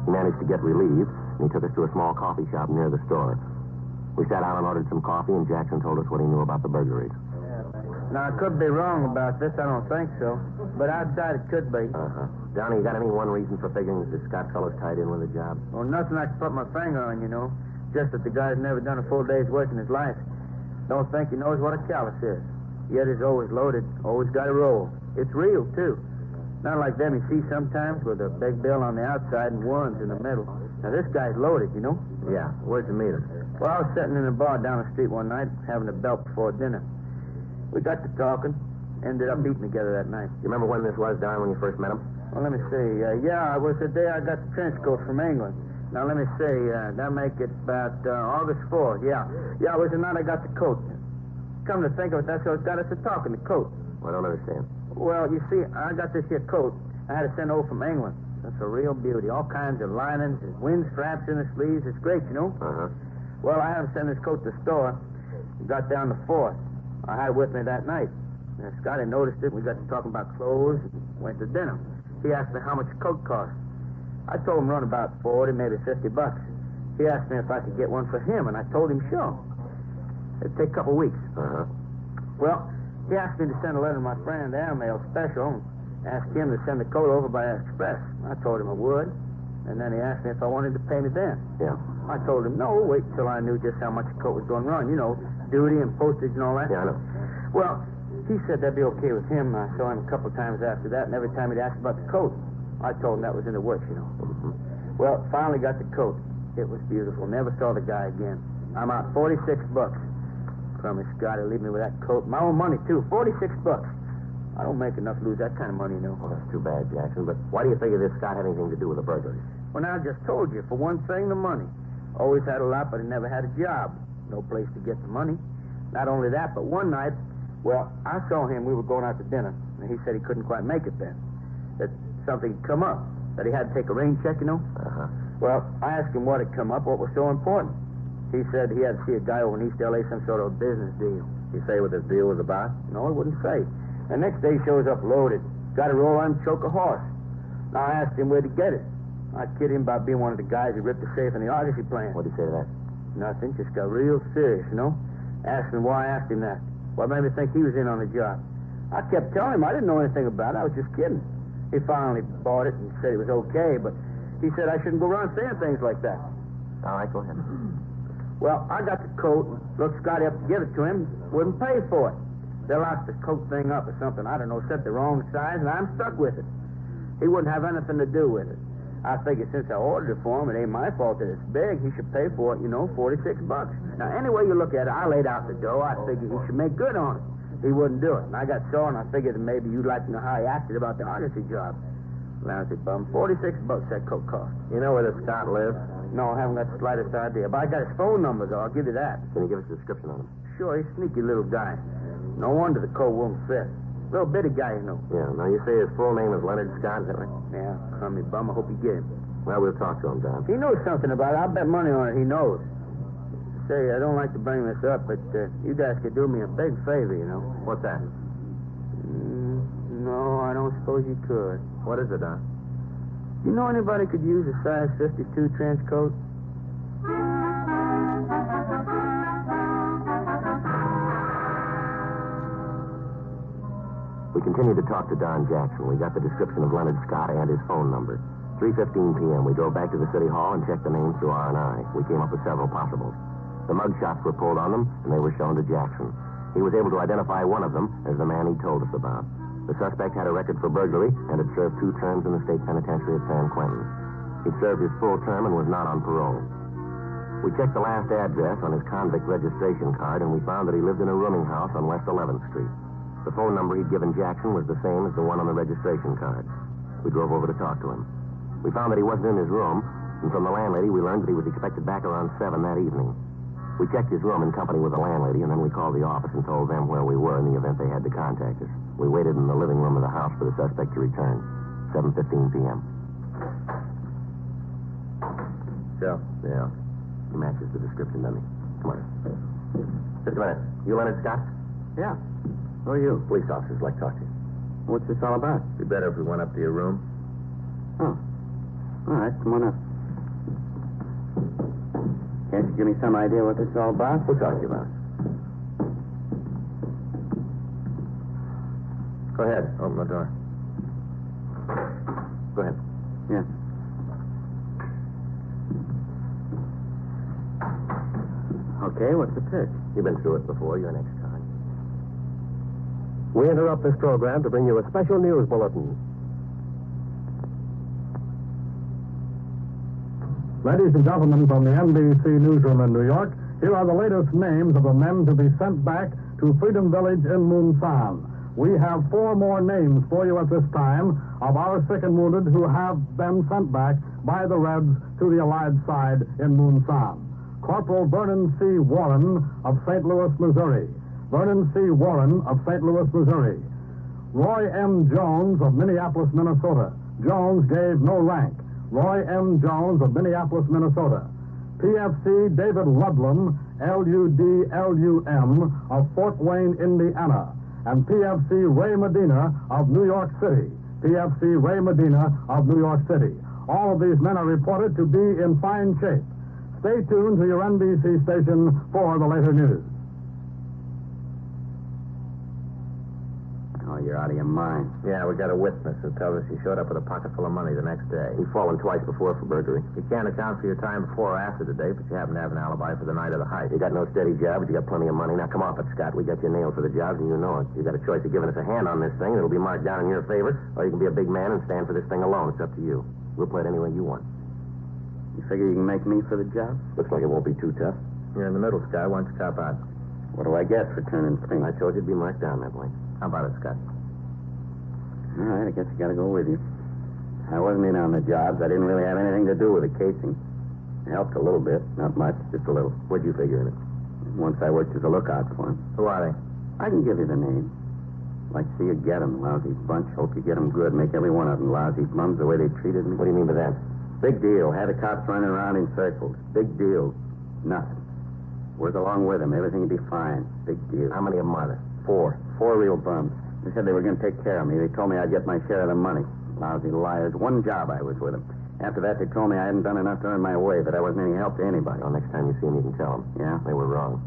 He managed to get relieved, and he took us to a small coffee shop near the store. We sat down and ordered some coffee, and Jackson told us what he knew about the burglaries. Now, I could be wrong about this. I don't think so. But outside it could be. Uh-huh. Donnie, you got any one reason for figuring that the Scott fellow's tied in with the job? Well, nothing I can put my finger on, you know. Just that the guy's never done a full day's work in his life. Don't think he knows what a callus is. Yet he's always loaded, always got a roll. It's real, too. Not like them you see sometimes with a big bill on the outside and ones in the middle. Now, this guy's loaded, you know. Yeah. Where'd you meet him? Well, I was sitting in a bar down the street one night, having a belt before dinner. We got to talking, ended up eating together that night. You remember when this was, Don, when you first met him? Well, let me see. Yeah, it was the day I got the trench coat from England. Now, let me see. That make it about August 4th. Yeah, it was the night I got the coat. Come to think of it, that's what got us to talking, the coat. I don't understand. Well, you see, I got this here coat. I had it sent over from England. It's a real beauty. All kinds of linings and wind straps in the sleeves. It's great, you know. Uh-huh. Well, I had him send this coat to the store. We got down the 4th. I had it with me that night. And Scotty noticed it. We got to talking about clothes and went to dinner. He asked me how much the coat cost. I told him run about 40, maybe $50. He asked me if I could get one for him, and I told him sure. It'd take a couple weeks. Uh-huh. Well, he asked me to send a letter to my friend, Airmail Special, and asked him to send the coat over by express. I told him I would, and then he asked me if I wanted to pay me then. Yeah. I told him no, wait till I knew just how much the coat was going to run. You know, duty and postage and all that. Yeah, I know. Well, he said that'd be okay with him. I saw him a couple of times after that, and every time he'd ask about the coat, I told him that was in the works, you know. Mm-hmm. Well, finally got the coat. It was beautiful. Never saw the guy again. I'm out $46. Crummy Scotty, leave me with that coat. My own money, too. $46. I don't make enough to lose that kind of money, you know. Well, that's too bad, Jackson. But why do you figure this Scott had anything to do with the burglary? Well, now, I just told you. For one thing, the money. Always had a lot, but he never had a job. No place to get the money. Not only that, but one night, well, I saw him. We were going out to dinner, and he said he couldn't quite make it then. That something had come up. That he had to take a rain check, you know. Uh-huh. Well, I asked him what had come up, what was so important. He said he had to see a guy over in East L.A., some sort of a business deal. Did he say what this deal was about? No, he wouldn't say. The next day he shows up loaded. Got to roll on and choke a horse. Now, I asked him where'd he get it. I kidded him about being one of the guys who ripped the safe in the Argosy plant. What did he say to that? Nothing, just got real serious, you know. Asked me why I asked him that. What made me think he was in on the job? I kept telling him I didn't know anything about it. I was just kidding. He finally bought it and said it was okay, but he said I shouldn't go around saying things like that. All right, go ahead. Well, I got the coat, looked Scotty up to give it to him, wouldn't pay for it. They lost the coat thing up or something, I don't know, set the wrong size, and I'm stuck with it. He wouldn't have anything to do with it. I figured since I ordered it for him, it ain't my fault that it's big. He should pay for it, you know, $46. Now, any way you look at it, I laid out the dough. I figured he should make good on it. He wouldn't do it. And I got sore, and I figured that maybe you'd like to know how he acted about the Argosy job. Lousy bum. $46 that coat cost. You know where this Scott lives? No, I haven't got the slightest idea. But I got his phone number, though. I'll give you that. Can you give us a description on him? Sure, he's a sneaky little guy. No wonder the coat won't fit. Little bitty guy, you know. Yeah, now you say his full name is Leonard Scott, is that right? Yeah, crummy bum. I hope you get him. Well, we'll talk to him, Don. He knows something about it. I'll bet money on it he knows. Say, I don't like to bring this up, but you guys could do me a big favor, you know. What's that? No, I don't suppose you could. What is it, Don? You know anybody could use a size 52 trench coat? We continued to talk to Don Jackson. We got the description of Leonard Scott and his phone number. 3:15 p.m. We drove back to the city hall and checked the names through R&I. We came up with several possibles. The mug shots were pulled on them, and they were shown to Jackson. He was able to identify one of them as the man he told us about. The suspect had a record for burglary and had served 2 terms in the state penitentiary at San Quentin. He'd served his full term and was not on parole. We checked the last address on his convict registration card, and we found that he lived in a rooming house on West 11th Street. The phone number he'd given Jackson was the same as the one on the registration card. We drove over to talk to him. We found that he wasn't in his room, and from the landlady we learned that he was expected back around 7 that evening. We checked his room in company with the landlady, and then we called the office and told them where we were in the event they had to contact us. We waited in the living room of the house for the suspect to return. 7:15 p.m. So? Yeah. He matches the description, doesn't he? Come on. Just a minute. You Leonard Scott? Yeah. Who are you? Police officers like to talk to you. What's this all about? It'd be better if we went up to your room. Oh. All right, come on up. Can't you give me some idea what this is all about? We'll talk to you about it. Go ahead. Open the door. Go ahead. Yeah. Okay, what's the pitch? You've been through it before. You're next time. We interrupt this program to bring you a special news bulletin. Ladies and gentlemen, from the NBC newsroom in New York, here are the latest names of the men to be sent back to Freedom Village in Munsan. We have 4 more names for you at this time of our sick and wounded who have been sent back by the Reds to the Allied side in Munsan. Corporal Vernon C. Warren of St. Louis, Missouri. Vernon C. Warren of St. Louis, Missouri. Roy M. Jones of Minneapolis, Minnesota. Jones gave no rank. Roy M. Jones of Minneapolis, Minnesota. PFC David Ludlum, Ludlum, of Fort Wayne, Indiana. And PFC Ray Medina of New York City. PFC Ray Medina of New York City. All of these men are reported to be in fine shape. Stay tuned to your NBC station for the later news. Oh, you're out of your mind. Yeah, we got a witness who tells us he showed up with a pocket full of money the next day. He's fallen twice before for burglary. You can't account for your time before or after today, but you happen to have an alibi for the night of the heist. You got no steady job, but you got plenty of money. Now, come off it, Scott. We got you nailed for the jobs, and you know it. You got a choice of giving us a hand on this thing. It'll be marked down in your favor, or you can be a big man and stand for this thing alone. It's up to you. We'll play it any way you want. You figure you can make me for the job? Looks like it won't be too tough. You're in the middle, Scott. Why don't you cop out? What do I get for turning pink? I told you it'd be marked down that way. How about it, Scott? All right, I guess I gotta go with you. I wasn't in on the jobs. I didn't really have anything to do with the casing. It helped a little bit. Not much, just a little. What'd you figure in it? Once I worked as a lookout for him. Who are they? I can give you the name. Like, see you get them, lousy bunch. Hope you get them good. Make every one of them lousy bums the way they treated me. What do you mean by that? Big deal. Had the cops running around in circles. Big deal. Nothing. Work along with them. Everything will be fine. Big deal. How many of them are there? 4. 4 real bums. They said they were going to take care of me. They told me I'd get my share of the money. Lousy liars. One job I was with them. After that, they told me I hadn't done enough to earn my way, that I wasn't any help to anybody. Well, next time you see them, you can tell them. Yeah? They were wrong.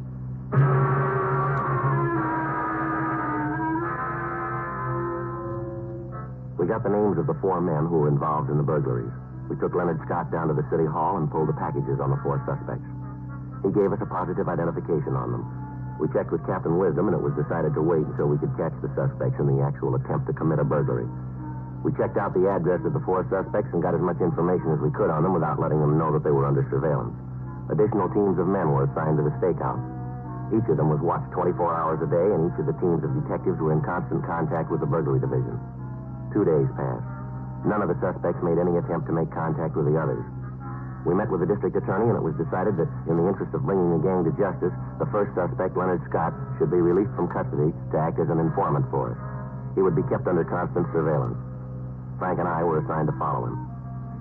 We got the names of the 4 men who were involved in the burglaries. We took Leonard Scott down to the city hall and pulled the packages on the 4 suspects. He gave us a positive identification on them. We checked with Captain Wisdom, and it was decided to wait until we could catch the suspects in the actual attempt to commit a burglary. We checked out the address of the 4 suspects and got as much information as we could on them without letting them know that they were under surveillance. Additional teams of men were assigned to the stakeout. Each of them was watched 24 hours a day, and each of the teams of detectives were in constant contact with the burglary division. 2 days passed. None of the suspects made any attempt to make contact with the others. We met with the district attorney, and it was decided that in the interest of bringing the gang to justice, the first suspect, Leonard Scott, should be released from custody to act as an informant for us. He would be kept under constant surveillance. Frank and I were assigned to follow him.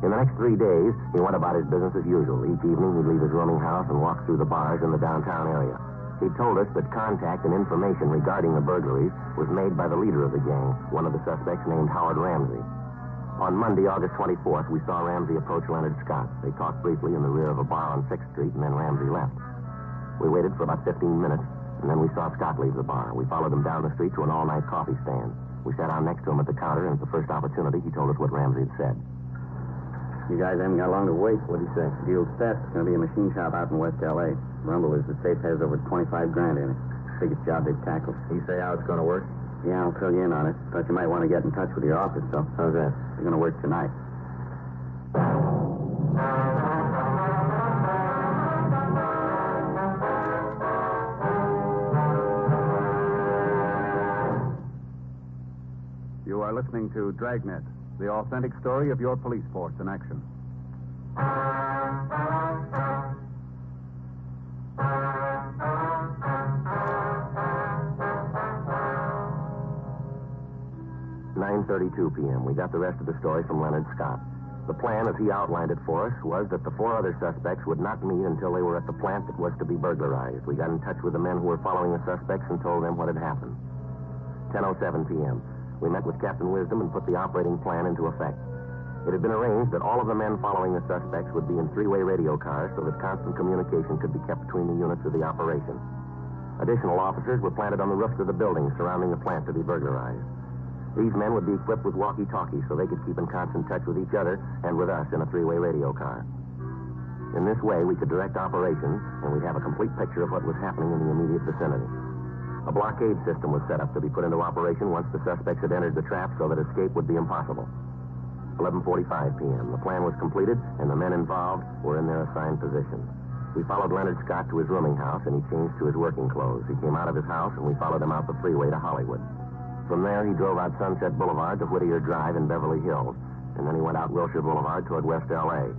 In the next 3 days, he went about his business as usual. Each evening, he'd leave his rooming house and walk through the bars in the downtown area. He told us that contact and information regarding the burglaries was made by the leader of the gang, one of the suspects named Howard Ramsey. On Monday, August 24th, we saw Ramsey approach Leonard Scott. They talked briefly in the rear of a bar on 6th Street, and then Ramsey left. We waited for about 15 minutes, and then we saw Scott leave the bar. We followed him down the street to an all-night coffee stand. We sat down next to him at the counter, and at the first opportunity, he told us what Ramsey had said. You guys haven't got long to wait. What'd he say? Deal's set. It's going to be a machine shop out in West L.A. Rumble is the safe has over 25 grand in it. Biggest job they've tackled. He say how it's going to work? Yeah, I'll fill you in on it. Thought you might want to get in touch with your office, though. How's that? They're going to work tonight. You are listening to Dragnet, the authentic story of your police force in action. "9:32 p.m. We got the rest of the story from Leonard Scott. The plan, as he outlined it for us, was that the 4 other suspects would not meet until they were at the plant that was to be burglarized. We got in touch with the men who were following the suspects and told them what had happened. 10:07 p.m. We met with Captain Wisdom and put the operating plan into effect. It had been arranged that all of the men following the suspects would be in 3-way radio cars so that constant communication could be kept between the units of the operation. Additional officers were planted on the roofs of the buildings surrounding the plant to be burglarized. These men would be equipped with walkie-talkies so they could keep in constant touch with each other and with us in a 3-way radio car. In this way, we could direct operations, and we'd have a complete picture of what was happening in the immediate vicinity. A blockade system was set up to be put into operation once the suspects had entered the trap so that escape would be impossible. 11:45 p.m. The plan was completed, and the men involved were in their assigned positions. We followed Leonard Scott to his rooming house, and he changed to his working clothes. He came out of his house, and we followed him out the freeway to Hollywood. From there, he drove out Sunset Boulevard to Whittier Drive in Beverly Hills, and then he went out Wilshire Boulevard toward West L.A.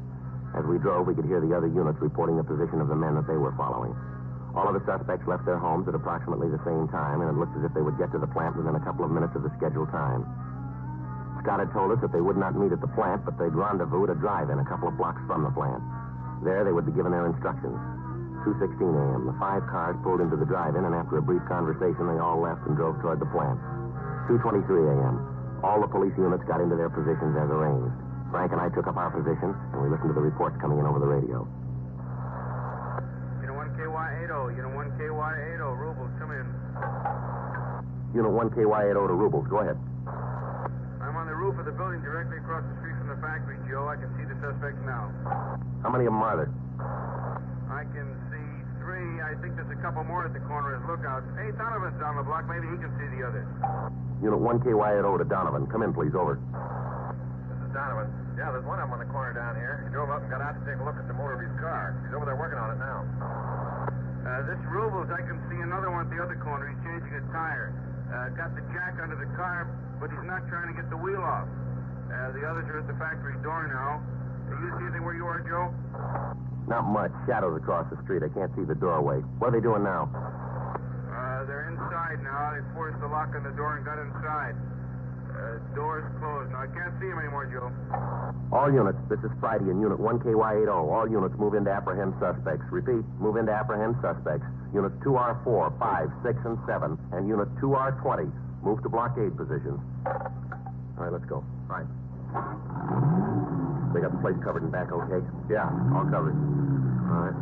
As we drove, we could hear the other units reporting the position of the men that they were following. All of the suspects left their homes at approximately the same time, and it looked as if they would get to the plant within a couple of minutes of the scheduled time. Scott had told us that they would not meet at the plant, but they'd rendezvous at a drive-in a couple of blocks from the plant. There, they would be given their instructions. 2:16 a.m., the 5 cars pulled into the drive-in, and after a brief conversation, they all left and drove toward the plant. 2:23 a.m., all the police units got into their positions as arranged. Frank and I took up our positions, and we listened to the reports coming in over the radio. Unit 1KY80, Unit 1KY80, Rubles, come in. Unit 1KY80 to Rubles, go ahead. I'm on the roof of the building directly across the street from the factory, Joe. I can see the suspects now. How many of them are there? I can see 3. I think there's a couple more at the corner as lookouts. Hey, Donovan's down the block. Maybe he can see the others. Unit 1KY80 to Donovan. Come in, please. Over. This is Donovan. Yeah, there's one of them on the corner down here. He drove up and got out to take a look at the motor of his car. He's over there working on it now. This Rubles, I can see another one at the other corner. He's changing a tire. Got the jack under the car, but he's not trying to get the wheel off. The others are at the factory door now. Do you see anything where you are, Joe? Not much. Shadows across the street. I can't see the doorway. What are they doing now? They're inside now. They forced the lock on the door and got inside. Door's closed. Now, I can't see him anymore, Joe. All units, this is Friday in Unit 1KY80. All units move in to apprehend suspects. Repeat, move in to apprehend suspects. Units 2R4, 5, 6, and 7, and Unit 2R20 move to blockade positions. All right, let's go. Right. They got the place covered in back, okay? Yeah, all covered. All right.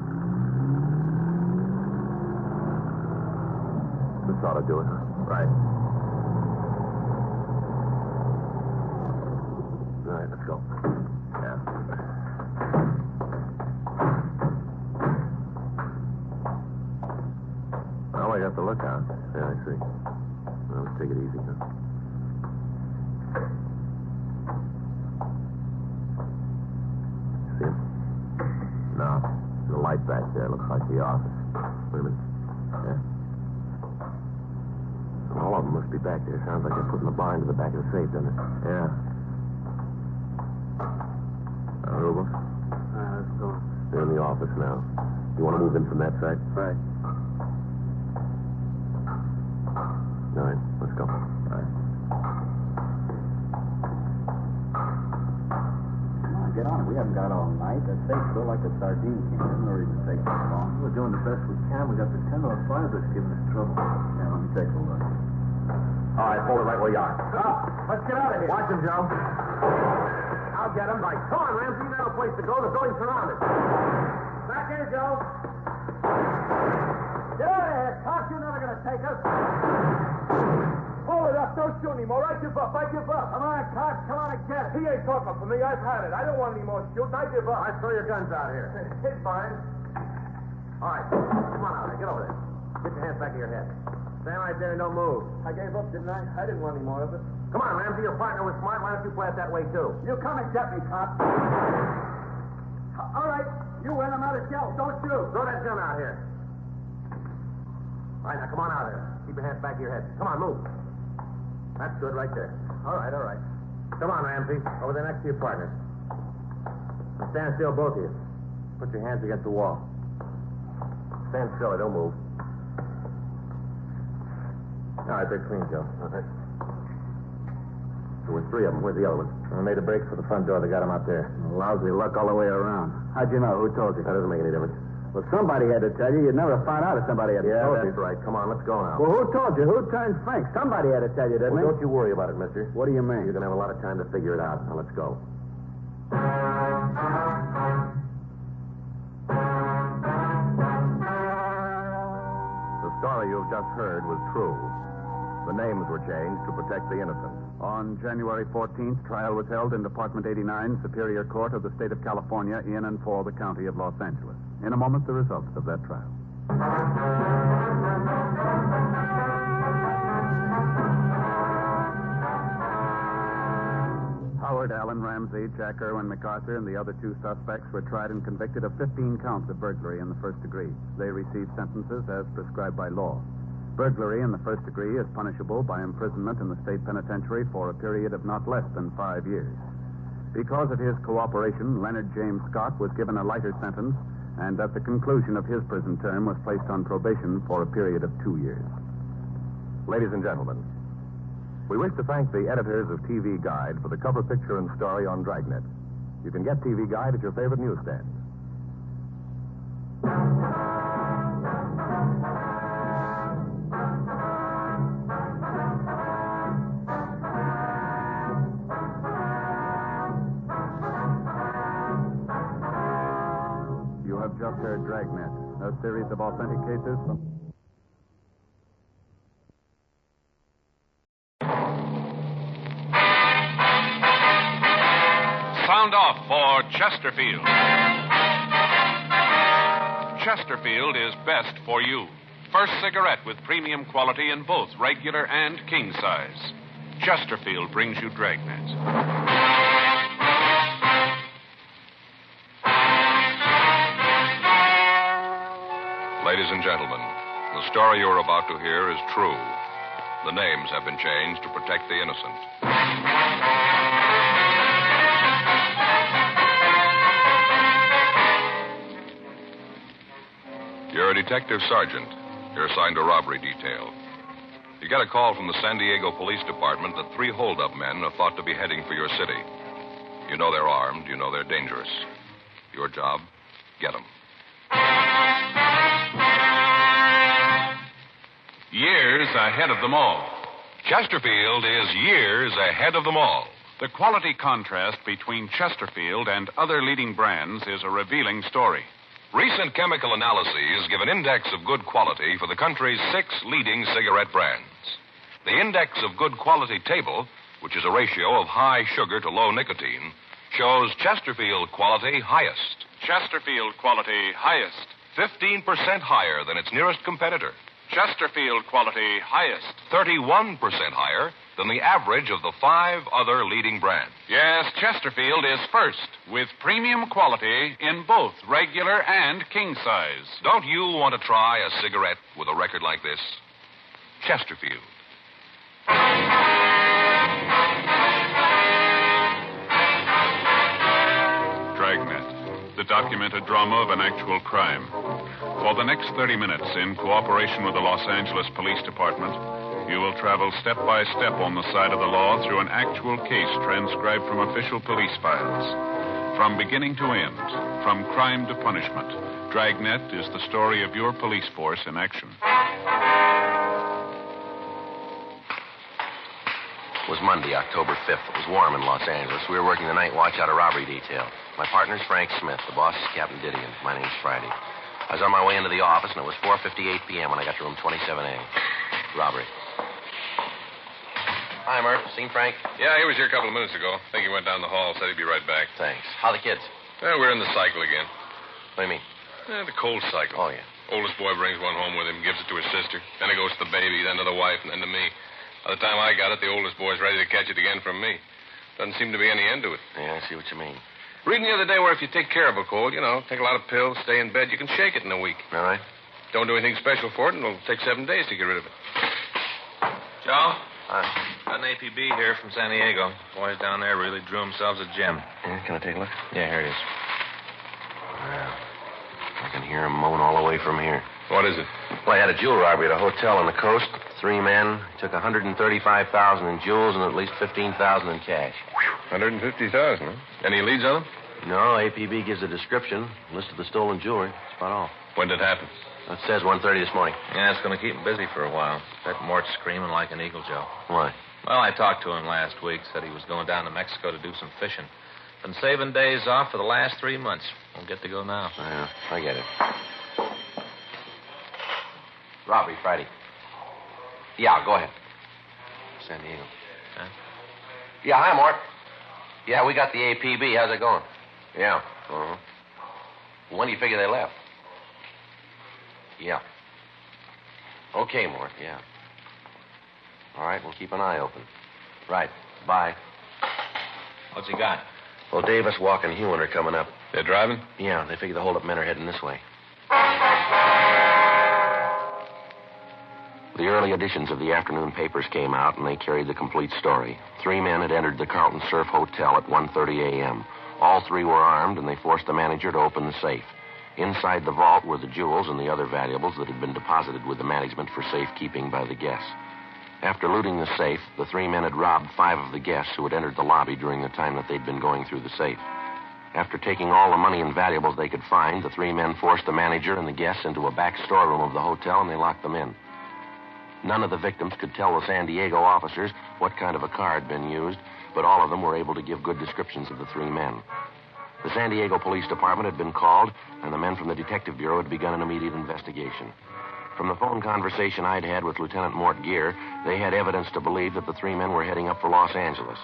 This ought to do it. Right. All right, let's go. Yeah. Well, I got the lookout. Yeah, I see. Well, let's take it easy, huh? See him? No. The light back there looks like the office. Wait a minute. Yeah. All of them must be back there. Sounds like they're putting the bar into the back of the safe, doesn't it? Yeah. Rubles? Let's go. They're in the office now. You want to move in from that side? Right. All right, let's go. All right. Come on, get on it. We haven't got all night. That safe still like a sardine can. There's no reason to take so long. We're doing the best we can. We got the 1005 that's giving us trouble. Yeah, let me take a look. All right, hold it right where you are. Let's get out of here. Watch him, Joe. I'll get him. Right. Come on, Ramsey. You got a place to go. The building's surrounded. Back here, Joe. Get out of here. Cops, you're never going to take us. Hold it up. Don't shoot anymore. I give up. I give up. Come on, cops. Come on and get it. He ain't talking for me. I've had it. I don't want any more shooting. I give up. All right, throw your guns out here. It's fine. All right. Come on out there. Get over there. Get your hands back of your head. Stand right there and don't move. I gave up, didn't I? I didn't want any more of it. Come on, Ramsey. Your partner was smart. Why don't you play it that way, too? You come and get me, cop. All right. You win. I'm out of shells. Don't shoot. Throw that gun out here. All right, now come on out of there. Keep your hands back of your head. Come on, move. That's good right there. All right, all right. Come on, Ramsey. Over there next to your partner. Now stand still, both of you. Put your hands against the wall. Stand still. Don't move. All right, they're clean, Joe. All right. There were 3 of them. Where's the other one? I made a break for the front door. They got him out there. Lousy luck all the way around. How'd you know? Who told you? That doesn't make any difference. Well, somebody had to tell you. You'd never find out if somebody had told you. Yeah, that's right. Come on, let's go now. Well, who told you? Who turned Frank? Somebody had to tell you, didn't Well, he? don't you worry about it, mister. What do you mean? You're going to have a lot of time to figure it out. Now, let's go. The story you've just heard was true. The names were changed to protect the innocent. On January 14th, trial was held in Department 89, Superior Court of the State of California, in and for the County of Los Angeles. In a moment, the results of that trial. Howard Allen Ramsey, Jack Irwin MacArthur, and the other 2 suspects were tried and convicted of 15 counts of burglary in the first degree. They received sentences as prescribed by law. Burglary in the first degree is punishable by imprisonment in the state penitentiary for a period of not less than 5 years. Because of his cooperation, Leonard James Scott was given a lighter sentence and at the conclusion of his prison term was placed on probation for a period of 2 years. Ladies and gentlemen, we wish to thank the editors of TV Guide for the cover picture and story on Dragnet. You can get TV Guide at your favorite newsstand. You have just heard Dragnet, a series of authentic cases from... Sound off for Chesterfield. Chesterfield is best for you. First cigarette with premium quality in both regular and king size. Chesterfield brings you Dragnet. Ladies and gentlemen, the story you're about to hear is true. The names have been changed to protect the innocent. You're a detective sergeant. You're assigned to robbery detail. You get a call from the San Diego Police Department that 3 hold-up men are thought to be heading for your city. You know they're armed. You know they're dangerous. Your job, get them. Years ahead of them all. Chesterfield is years ahead of them all. The quality contrast between Chesterfield and other leading brands is a revealing story. Recent chemical analyses give an index of good quality for the country's 6 leading cigarette brands. The index of good quality table, which is a ratio of high sugar to low nicotine, shows Chesterfield quality highest. Chesterfield quality highest. 15% higher than its nearest competitor. Chesterfield quality highest. 31% higher than the average of the 5 other leading brands. Yes, Chesterfield is first, with premium quality in both regular and king size. Don't you want to try a cigarette with a record like this? Chesterfield. Dragnet, the documented drama of an actual crime. For the next 30 minutes, in cooperation with the Los Angeles Police Department, you will travel step by step on the side of the law through an actual case transcribed from official police files. From beginning to end, from crime to punishment, Dragnet is the story of your police force in action. It was Monday, October 5th. It was warm in Los Angeles. We were working the night watch out of robbery detail. My partner's Frank Smith. The boss is Captain Didion. My name's Friday. I was on my way into the office, and it was 4:58 p.m. when I got to room 27A. Robbery. Hi, Murph. Seen Frank? Yeah, he was here a couple of minutes ago. I think he went down the hall, said he'd be right back. Thanks. How the kids? Yeah, we're in the cycle again. What do you mean? The cold cycle. Oh, yeah. Oldest boy brings one home with him, gives it to his sister. Then it goes to the baby, then to the wife, and then to me. By the time I got it, the oldest boy's ready to catch it again from me. Doesn't seem to be any end to it. Yeah, I see what you mean. Reading the other day where if you take care of a cold, take a lot of pills, stay in bed, you can shake it in a week. All right. Don't do anything special for it, and it'll take 7 days to get rid of it. Joe? Got an APB here from San Diego. Boys down there really drew themselves a gem. Yeah, can I take a look? Yeah, here it is. Well, I can hear him moan all the way from here. What is it? Well, I had a jewel robbery at a hotel on the coast. 3 men took $135,000 in jewels and at least $15,000 in cash. $150,000, huh? Any leads on them? No, APB gives a description, list of the stolen jewelry. That's about all. When did it happen? It says 1:30 this morning. Yeah, it's going to keep him busy for a while. That Mort's screaming like an eagle, Joe. Why? Well, I talked to him last week. Said he was going down to Mexico to do some fishing. Been saving days off for the last 3 months. Won't get to go now. Yeah, I get it. Robbery, Friday. Yeah, go ahead. San Diego. Huh? Yeah, hi, Mort. Yeah, we got the APB. How's it going? Yeah. Uh-huh. When do you figure they left? Yeah. Okay, Mort, yeah. All right, we'll keep an eye open. Right. Bye. What's he got? Well, Davis, Walk, and Hewen are coming up. They're driving? Yeah, they figure the hold-up men are heading this way. The early editions of the afternoon papers came out, and they carried the complete story. 3 men had entered the Carlton Surf Hotel at 1:30 a.m. All 3 were armed, and they forced the manager to open the safe. Inside the vault were the jewels and the other valuables that had been deposited with the management for safekeeping by the guests. After looting the safe, the three men had robbed 5 of the guests who had entered the lobby during the time that they'd been going through the safe. After taking all the money and valuables they could find, the 3 men forced the manager and the guests into a back storeroom of the hotel, and they locked them in. None of the victims could tell the San Diego officers what kind of a car had been used, but all of them were able to give good descriptions of the 3 men. The San Diego Police Department had been called, and the men from the Detective Bureau had begun an immediate investigation. From the phone conversation I'd had with Lieutenant Mort Gear, they had evidence to believe that the 3 men were heading up for Los Angeles.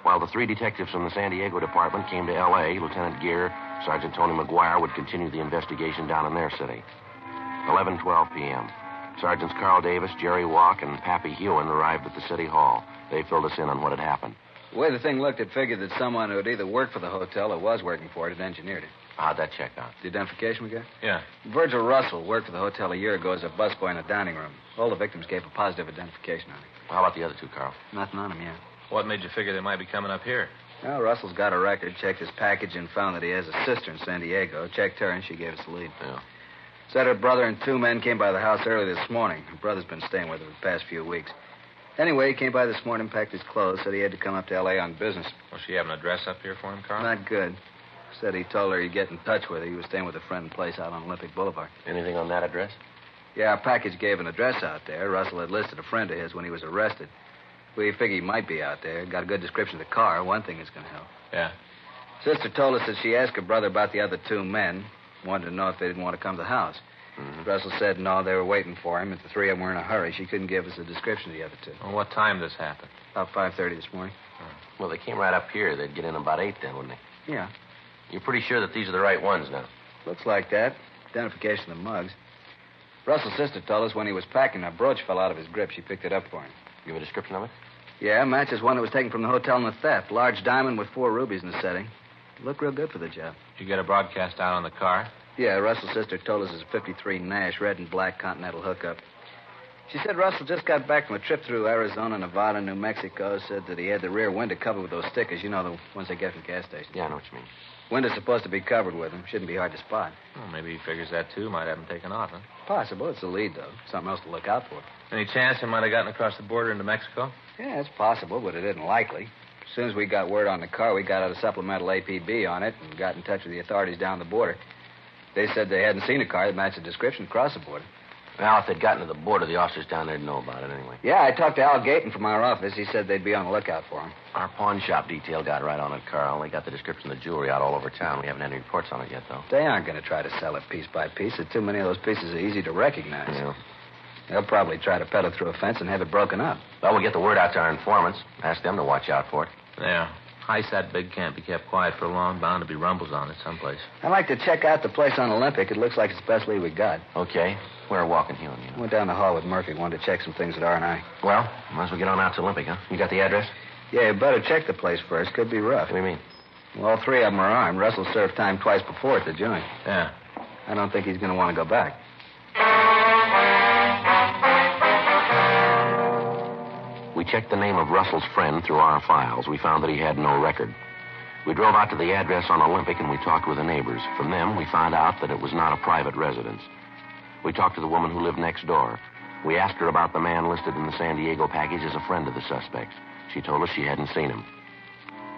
While the 3 detectives from the San Diego Department came to L.A., Lieutenant Gear, Sergeant Tony McGuire would continue the investigation down in their city. 11:12 p.m. Sergeants Carl Davis, Jerry Walk, and Pappy Hewen arrived at the city hall. They filled us in on what had happened. The way the thing looked, it figured that someone who had either worked for the hotel or was working for it had engineered it. How'd that check out? The identification we got? Yeah. Virgil Russell worked for the hotel a year ago as a busboy in a dining room. All the victims gave a positive identification on him. How about the other 2, Carl? Nothing on him yet. What made you figure they might be coming up here? Well, Russell's got a record, checked his package, and found that he has a sister in San Diego. Checked her, and she gave us the lead. Yeah. Said her brother and 2 men came by the house early this morning. Her brother's been staying with her the past few weeks. Anyway, he came by this morning, packed his clothes, said he had to come up to L.A. on business. Well, she have an address up here for him, Carl? Not good. Said he told her he'd get in touch with her. He was staying with a friend in a place out on Olympic Boulevard. Anything on that address? Yeah, our package gave an address out there. Russell had listed a friend of his when he was arrested. We figured he might be out there. Got a good description of the car. One thing is going to help. Yeah. Sister told us that she asked her brother about the other 2 men. Wanted to know if they didn't want to come to the house. Mm-hmm. Russell said no, they were waiting for him. If the 3 of them were in a hurry, she couldn't give us a description of the other 2. Well, what time this happened? About 5:30 this morning. Well, they came right up here. They'd get in about 8 then, wouldn't they? Yeah. You're pretty sure that these are the right ones now? Looks like that. Identification of the mugs. Russell's sister told us when he was packing, a brooch fell out of his grip. She picked it up for him. Give a description of it? Yeah, matches one that was taken from the hotel in the theft. Large diamond with 4 rubies in the setting. Looked real good for the job. Did you get a broadcast out on the car? Yeah, Russell's sister told us it's a 53 Nash, red and black Continental hookup. She said Russell just got back from a trip through Arizona, Nevada, New Mexico. Said that he had the rear window covered with those stickers. You know, the ones they get from gas stations. Yeah, I know what you mean. Window's supposed to be covered with them. Shouldn't be hard to spot. Well, maybe he figures that, too. Might have him taken off, huh? Possible. It's a lead, though. Something else to look out for. Any chance he might have gotten across the border into Mexico? Yeah, it's possible, but it isn't likely. As soon as we got word on the car, we got out a supplemental APB on it and got in touch with the authorities down the border. They said they hadn't seen a car that matched the description across the border. Well, if they'd gotten to the border, the officers down there'd know about it anyway. Yeah, I talked to Al Gayton from our office. He said they'd be on the lookout for him. Our pawn shop detail got right on it, Carl. They got the description of the jewelry out all over town. We haven't had any reports on it yet, though. They aren't going to try to sell it piece by piece. There's too many of those pieces are easy to recognize. Yeah. They'll probably try to peddle through a fence and have it broken up. Well, we'll get the word out to our informants. Ask them to watch out for it. Yeah. Heist that big can't be kept quiet for long. Bound to be rumbles on it someplace. I'd like to check out the place on Olympic. It looks like it's the best lead we got. Okay. We're walking here, you know. Went down the hall with Murphy. Wanted to check some things at R&I. Well, might as well get on out to Olympic, huh? You got the address? Yeah, you better check the place first. Could be rough. What do you mean? Well, all 3 of them are armed. Russell served time twice before at the joint. Yeah. I don't think he's going to want to go back. We checked the name of Russell's friend through our files. We found that he had no record. We drove out to the address on Olympic and we talked with the neighbors. From them, we found out that it was not a private residence. We talked to the woman who lived next door. We asked her about the man listed in the San Diego package as a friend of the suspects. She told us she hadn't seen him.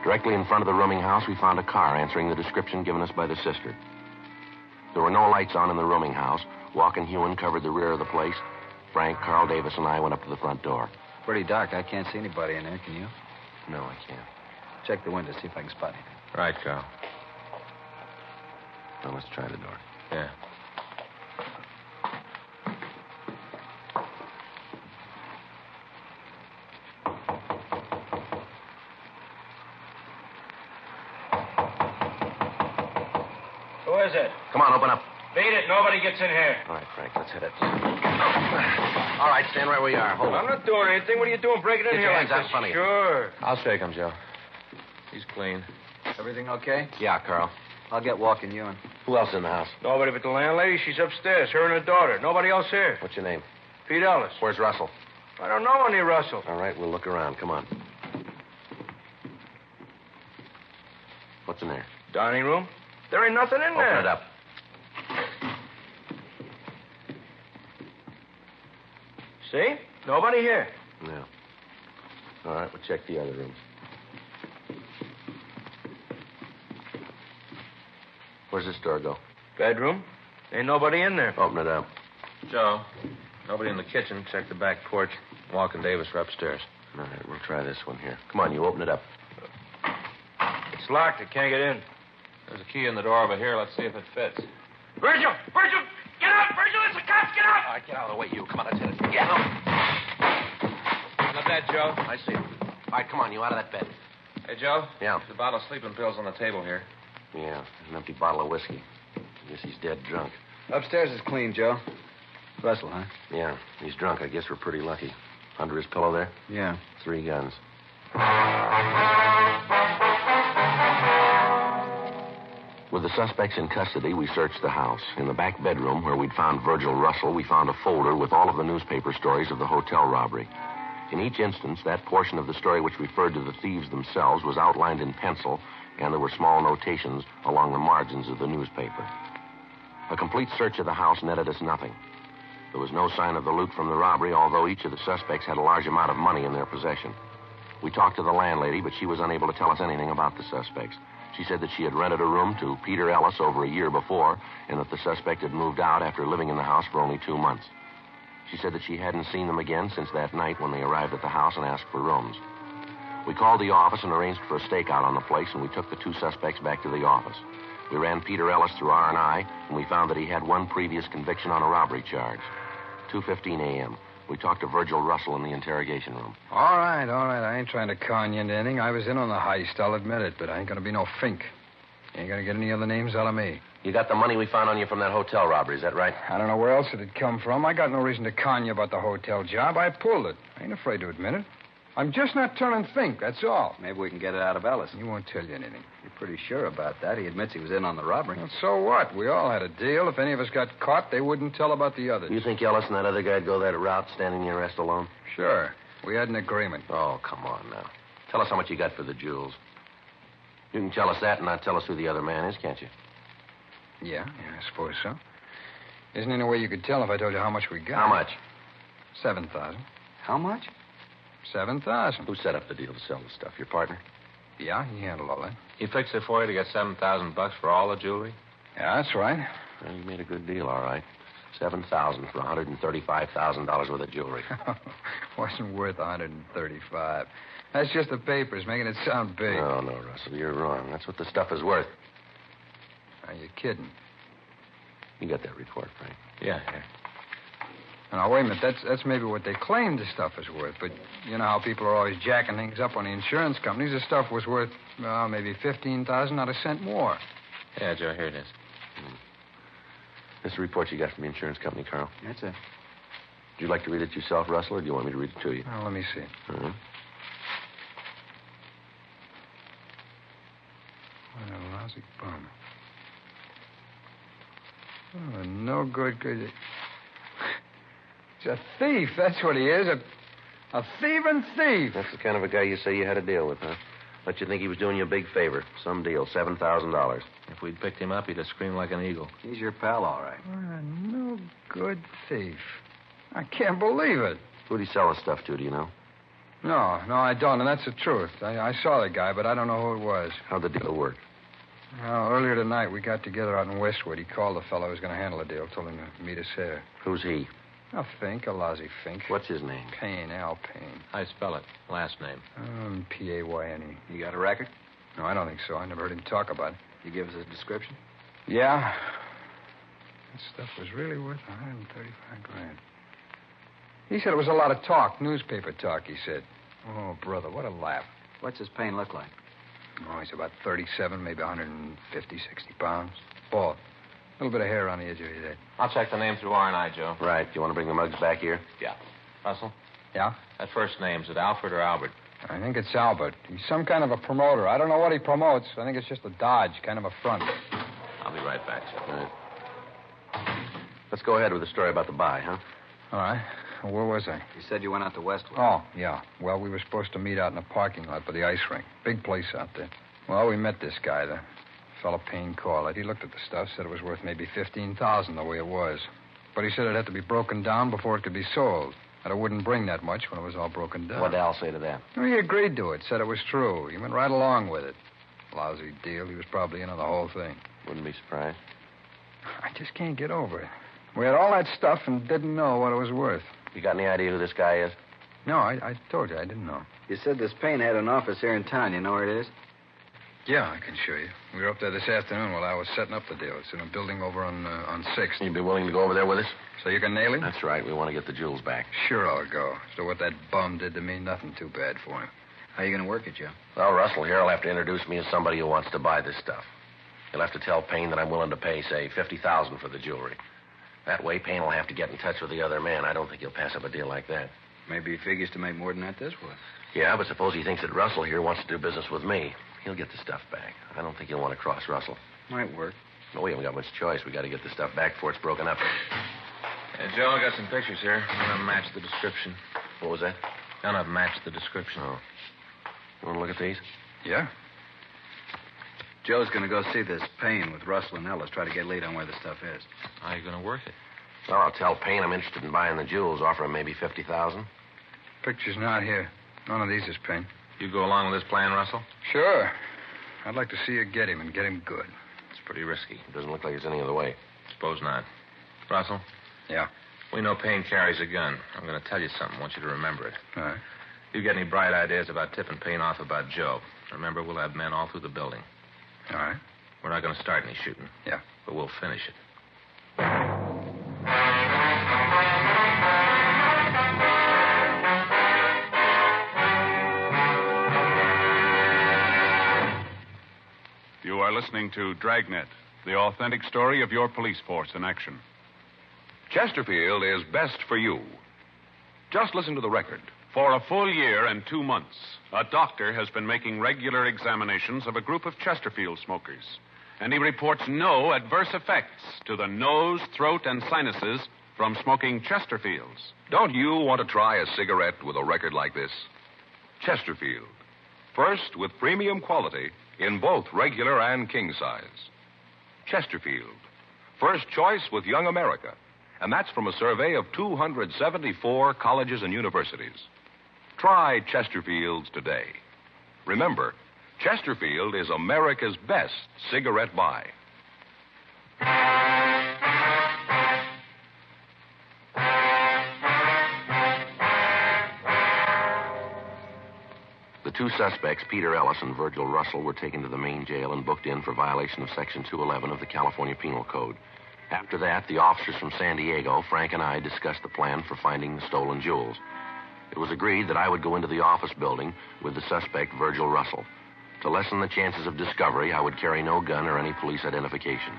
Directly in front of the rooming house, we found a car answering the description given us by the sister. There were no lights on in the rooming house. Walk and Hewen covered the rear of the place. Frank, Carl Davis, and I went up to the front door. Pretty dark. I can't see anybody in there. Can you? No, I can't. Check the window, see if I can spot anything. Right, Carl. Well, let's try the door. Yeah. Who is it? Come on, open up. Beat it. Nobody gets in here. All right, Frank, let's hit it. All right, stand right where you are. Hold I'm on. not doing anything. What are you doing breaking in Get here your like hands out this? in front of you. Sure. I'll shake him, Joe. He's clean. Everything okay? Yeah, Carl. I'll get Walk and Ewan. Who else in the house? Nobody but the landlady. She's upstairs. Her and her daughter. Nobody else here. What's your name? Pete Ellis. Where's Russell? I don't know any Russell. All right, we'll look around. Come on. What's in there? Dining room. There ain't nothing in there. Open it up. See? Nobody here. No. All right, we'll check the other rooms. Where's this door go? Bedroom. Ain't nobody in there. Open it up. Joe, nobody in the kitchen. Check the back porch. Walk and Davis are upstairs. All right, we'll try this one here. Come on, you open it up. It's locked. I can't get in. There's a key in the door over here. Let's see if it fits. Virgil! Virgil! Get out! Virgil, it's the cops! Get out! All right, get out of the way, you. Come on, let's hit it. Get out! On the bed, Joe. I see him. All right, come on, you out of that bed. Hey, Joe. Yeah. There's a bottle of sleeping pills on the table here. Yeah, an empty bottle of whiskey. Guess he's dead drunk. Upstairs is clean, Joe. Russell, huh? Yeah, he's drunk. I guess we're pretty lucky. Under his pillow there? Yeah. 3 guns. With the suspects in custody, we searched the house. In the back bedroom, where we'd found Virgil Russell, we found a folder with all of the newspaper stories of the hotel robbery. In each instance, that portion of the story which referred to the thieves themselves was outlined in pencil, and there were small notations along the margins of the newspaper. A complete search of the house netted us nothing. There was no sign of the loot from the robbery, although each of the suspects had a large amount of money in their possession. We talked to the landlady, but she was unable to tell us anything about the suspects. She said that she had rented a room to Peter Ellis over a year before, and that the suspect had moved out after living in the house for only 2 months. She said that she hadn't seen them again since that night when they arrived at the house and asked for rooms. We called the office and arranged for a stakeout on the place, and we took the 2 suspects back to the office. We ran Peter Ellis through R&I, and we found that he had 1 previous conviction on a robbery charge. 2:15 a.m. We talked to Virgil Russell in the interrogation room. All right. I ain't trying to con you into anything. I was in on the heist, I'll admit it, but I ain't going to be no fink. You ain't going to get any other names out of me. You got the money we found on you from that hotel robbery, is that right? I don't know where else it'd come from. I got no reason to con you about the hotel job. I pulled it. I ain't afraid to admit it. I'm just not turning think, that's all. Maybe we can get it out of Ellis. He won't tell you anything. You're pretty sure about that. He admits he was in on the robbery. Well, so what? We all had a deal. If any of us got caught, they wouldn't tell about the others. You think Ellis and that other guy'd go that route, standing near arrest alone? Sure. We had an agreement. Oh, come on now. Tell us how much you got for the jewels. You can tell us that and not tell us who the other man is, can't you? Yeah, I suppose so. Isn't there any way you could tell if I told you how much we got? How much? 7,000. How much? 7,000. Who set up the deal to sell the stuff? Your partner? Yeah, he handled all that. He fixed it for you to get $7,000 for all the jewelry? Yeah, that's right. Well, you made a good deal, all right. 7,000 for $135,000 worth of jewelry. Wasn't worth 135. That's just the papers, making it sound big. No, Russell, you're wrong. That's what the stuff is worth. Are you kidding? You got that report, Frank? Yeah. Now, wait a minute. That's maybe what they claim the stuff is worth. But you know how people are always jacking things up on the insurance companies. The stuff was worth, maybe 15,000, not a cent more. Yeah, Joe, here it is. This is the report you got from the insurance company, Carl. That's it. Would you like to read it yourself, Russell, or do you want me to read it to you? Well, let me see. Uh-huh. What a lousy bum. Oh, no good. He's a thief, that's what he is. A thieving thief. That's the kind of a guy you say you had to deal with, huh? Let you think he was doing you a big favor. Some deal, $7,000. If we'd picked him up, he'd have screamed like an eagle. He's your pal, all right. What a no good thief. I can't believe it. Who'd he sell the stuff to, do you know? No, I don't, and that's the truth. I saw the guy, but I don't know who it was. How'd the deal work? Well, earlier tonight, we got together out in Westwood. He called the fellow who was going to handle the deal, told him to meet us there. Who's he? A lousy Fink. What's his name? Payne, Al Payne. How do you spell it? Last name? P-A-Y-N-E. You got a record? No, I don't think so. I never heard him talk about it. You give us a description? Yeah. That stuff was really worth $135,000. He said it was a lot of talk, newspaper talk, he said. Oh, brother, what a laugh. What's his Payne look like? Oh, he's about 37, maybe 150, 60 pounds. Bald. A little bit of hair on the edge of his head. I'll check the name through R&I, Joe. Right. You want to bring the mugs back here? Yeah. Russell? Yeah? That first name, is it Alfred or Albert? I think it's Albert. He's some kind of a promoter. I don't know what he promotes. I think it's just a dodge, kind of a front. I'll be right back, Joe. Right. Let's go ahead with the story about the buy, huh? All right. Where was I? You said you went out to Westwood. Oh, yeah. Well, we were supposed to meet out in the parking lot by the ice rink. Big place out there. Well, we met this guy, the fellow Payne called it. He looked at the stuff, said it was worth maybe $15,000 the way it was. But he said it had to be broken down before it could be sold. That it wouldn't bring that much when it was all broken down. What'd Al say to that? Well, he agreed to it, said it was true. He went right along with it. Lousy deal. He was probably in on the whole thing. Wouldn't be surprised. I just can't get over it. We had all that stuff and didn't know what it was worth. You got any idea who this guy is? No, I told you I didn't know. You said this Payne had an office here in town. You know where it is? Yeah, I can show you. We were up there this afternoon while I was setting up the deal. It's in a building over on 6th. You'd be willing to go over there with us? So you can nail him? That's right. We want to get the jewels back. Sure, I'll go. So what that bum did to me, nothing too bad for him. How you going to work it, Joe? Well, Russell here will have to introduce me as somebody who wants to buy this stuff. He'll have to tell Payne that I'm willing to pay, say, $50,000 for the jewelry. That way, Payne will have to get in touch with the other man. I don't think he'll pass up a deal like that. Maybe he figures to make more than that this was. Yeah, but suppose he thinks that Russell here wants to do business with me. He'll get the stuff back. I don't think he'll want to cross Russell. Might work. No, we haven't got much choice. We got to get the stuff back before it's broken up. Joe, I got some pictures here. None of them match the description. What was that? None of them match the description. Oh. You want to look at these? Yeah. Joe's going to go see this Payne with Russell and Ellis, try to get a lead on where the stuff is. How are you going to work it? Well, I'll tell Payne I'm interested in buying the jewels, offer him maybe $50,000. Picture's not here. None of these is Payne. You go along with this plan, Russell? Sure. I'd like to see you get him and get him good. It's pretty risky. It doesn't look like it's any other way. Suppose not. Russell? Yeah? We know Payne carries a gun. I'm going to tell you something. I want you to remember it. All right. You get any bright ideas about tipping Payne off about Joe, remember, we'll have men all through the building. All right. We're not going to start any shooting. Yeah. But we'll finish it. You are listening to Dragnet, the authentic story of your police force in action. Chesterfield is best for you. Just listen to the record. For a full year and 2 months, a doctor has been making regular examinations of a group of Chesterfield smokers, and he reports no adverse effects to the nose, throat, and sinuses from smoking Chesterfields. Don't you want to try a cigarette with a record like this? Chesterfield. First with premium quality in both regular and king size. Chesterfield. First choice with Young America. And that's from a survey of 274 colleges and universities. Try Chesterfields today. Remember, Chesterfield is America's best cigarette buy. The two suspects, Peter Ellis and Virgil Russell, were taken to the main jail and booked in for violation of Section 211 of the California Penal Code. After that, the officers from San Diego, Frank and I, discussed the plan for finding the stolen jewels. It was agreed that I would go into the office building with the suspect, Virgil Russell. To lessen the chances of discovery, I would carry no gun or any police identification.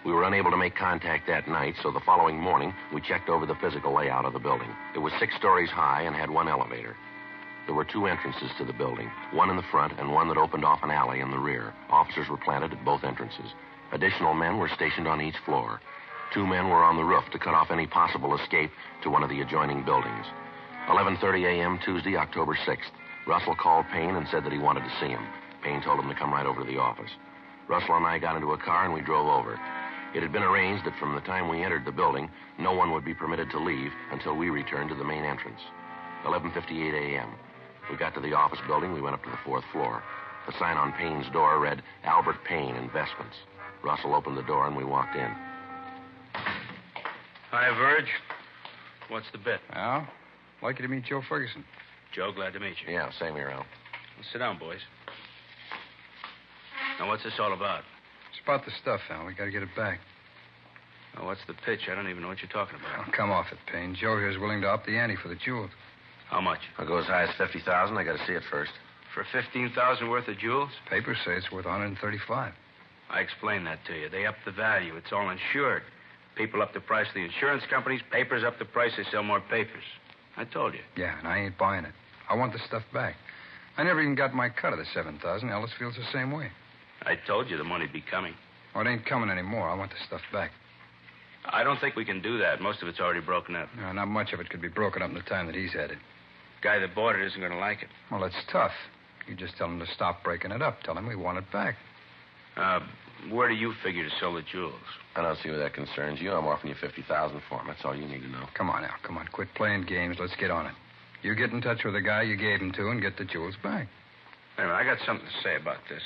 We were unable to make contact that night, so the following morning, we checked over the physical layout of the building. It was 6 stories high and had 1 elevator. There were 2 entrances to the building, one in the front and one that opened off an alley in the rear. Officers were planted at both entrances. Additional men were stationed on each floor. 2 men were on the roof to cut off any possible escape to one of the adjoining buildings. 11:30 a.m. Tuesday, October 6th. Russell called Payne and said that he wanted to see him. Payne told him to come right over to the office. Russell and I got into a car and we drove over. It had been arranged that from the time we entered the building, no one would be permitted to leave until we returned to the main entrance. 11:58 a.m. We got to the office building. We went up to the 4th floor. The sign on Payne's door read, Albert Payne, Investments. Russell opened the door and we walked in. Hi, Verge. What's the bit? Al, like you to meet Joe Ferguson. Joe, glad to meet you. Yeah, same here, Al. Well, sit down, boys. Now, what's this all about? It's about the stuff, Al. We got to get it back. Now, what's the pitch? I don't even know what you're talking about. Oh, come off it, Payne. Joe here's willing to up the ante for the jewels. How much? I'll go as high as $50,000. I got to see it first. For $15,000 worth of jewels? Papers say it's worth $135. I explained that to you. They up the value. It's all insured. People up the price of the insurance companies. Papers up the price. They sell more papers. I told you. Yeah, and I ain't buying it. I want the stuff back. I never even got my cut of the $7,000. Ellis feels the same way. I told you the money'd be coming. Oh, it ain't coming anymore. I want the stuff back. I don't think we can do that. Most of it's already broken up. No, not much of it could be broken up in the time that he's had it. Guy that bought it isn't going to like it. Well, it's tough. You just tell him to stop breaking it up. Tell him we want it back. Where do you figure to sell the jewels? I don't see where that concerns you. I'm offering you $50,000 for them. That's all you need to know. Come on, Al. Come on. Quit playing games. Let's get on it. You get in touch with the guy you gave them to and get the jewels back. Anyway, I got something to say about this.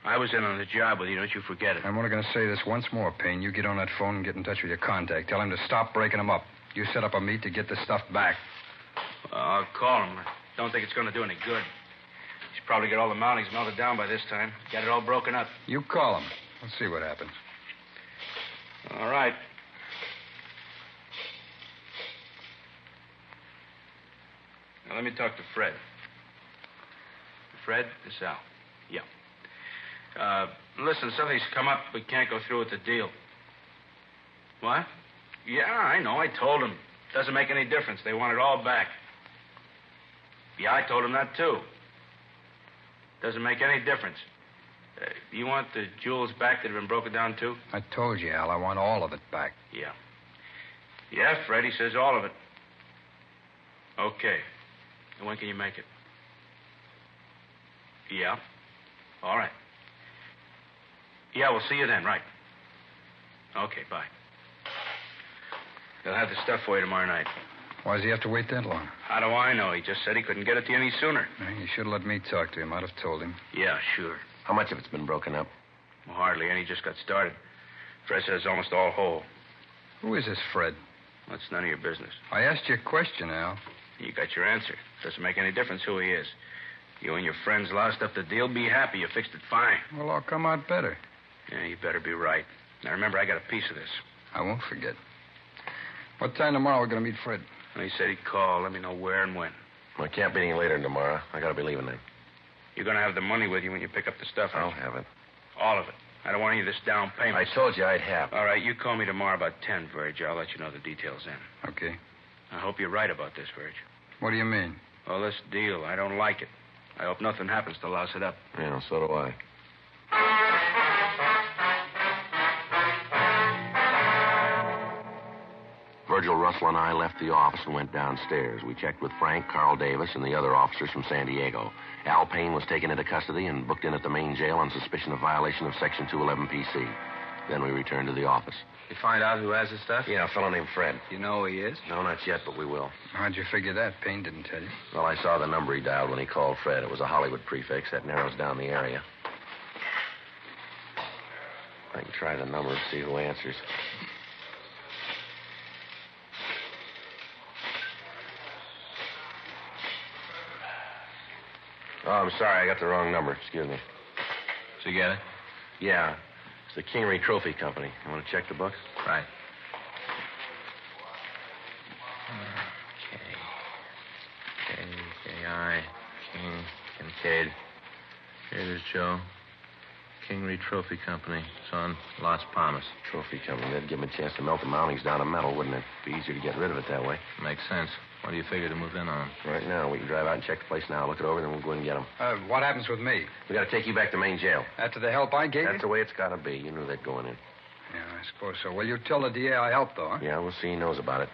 I was in on the job with you. Don't you forget it. I'm only going to say this once more, Payne. You get on that phone and get in touch with your contact. Tell him to stop breaking them up. You set up a meet to get the stuff back. I'll call him. I don't think it's going to do any good. He's probably got all the mountings melted down by this time. Got it all broken up. You call him. Let's see what happens. All right. Now, let me talk to Fred. Fred, this is Al. Yeah. Listen, something's come up. We can't go through with the deal. What? Yeah, I know. I told him. Doesn't make any difference. They want it all back. Yeah, I told him that, too. Doesn't make any difference. You want the jewels back that have been broken down, too? I told you, Al, I want all of it back. Yeah. Yeah, Fred, he says all of it. Okay. And when can you make it? Yeah. All right. Yeah, we'll see you then, right. Okay, bye. They'll have the stuff for you tomorrow night. Why does he have to wait that long? How do I know? He just said he couldn't get it to you any sooner. You should have let me talk to him. I'd have told him. Yeah, sure. How much of it's been broken up? Well, hardly any. Just got started. Fred says almost all whole. Who is this Fred? That's none of your business. I asked you a question, Al. You got your answer. Doesn't make any difference who he is. You and your friends loused up the deal. Be happy. You fixed it fine. Well, I'll come out better. Yeah, you better be right. Now, remember, I got a piece of this. I won't forget. What time tomorrow we're going to meet Fred? Well, he said he'd call. Let me know where and when. Well, I can't be any later than tomorrow. I got to be leaving then. You're going to have the money with you when you pick up the stuff. I'll have it. All of it. I don't want any of this down payment. I told you I'd have it. All right, you call me tomorrow about 10, Verge. I'll let you know the details then. Okay. I hope you're right about this, Verge. What do you mean? Well, this deal, I don't like it. I hope nothing happens to louse it up. Yeah, so do I. Virgil, Russell, and I left the office and went downstairs. We checked with Frank, Carl Davis, and the other officers from San Diego. Al Payne was taken into custody and booked in at the main jail on suspicion of violation of Section 211 PC. Then we returned to the office. You find out who has the stuff? Yeah, a fellow named Fred. You know who he is? No, not yet, but we will. How'd you figure that? Payne didn't tell you. Well, I saw the number he dialed when he called Fred. It was a Hollywood prefix. That narrows down the area. I can try the number, see who answers. Oh, I'm sorry. I got the wrong number. Excuse me. So you get it? Yeah. It's the Kingery Trophy Company. You want to check the books? Right. Okay. K-I, King, Kincaid. Here's Joe. Kingery Trophy Company. It's on Las Palmas. Trophy Company. That'd give him a chance to melt the mountings down to metal, wouldn't it? Be easier to get rid of it that way. Makes sense. What do you figure to move in on? Right now. We can drive out and check the place now, look it over, then we'll go in and get them. What happens with me? We got to take you back to main jail. After the help I gave you? That's the way it's got to be. You knew that going in. Yeah, I suppose so. Well, you tell the DA I helped, though, huh? Yeah, we'll see he knows about it.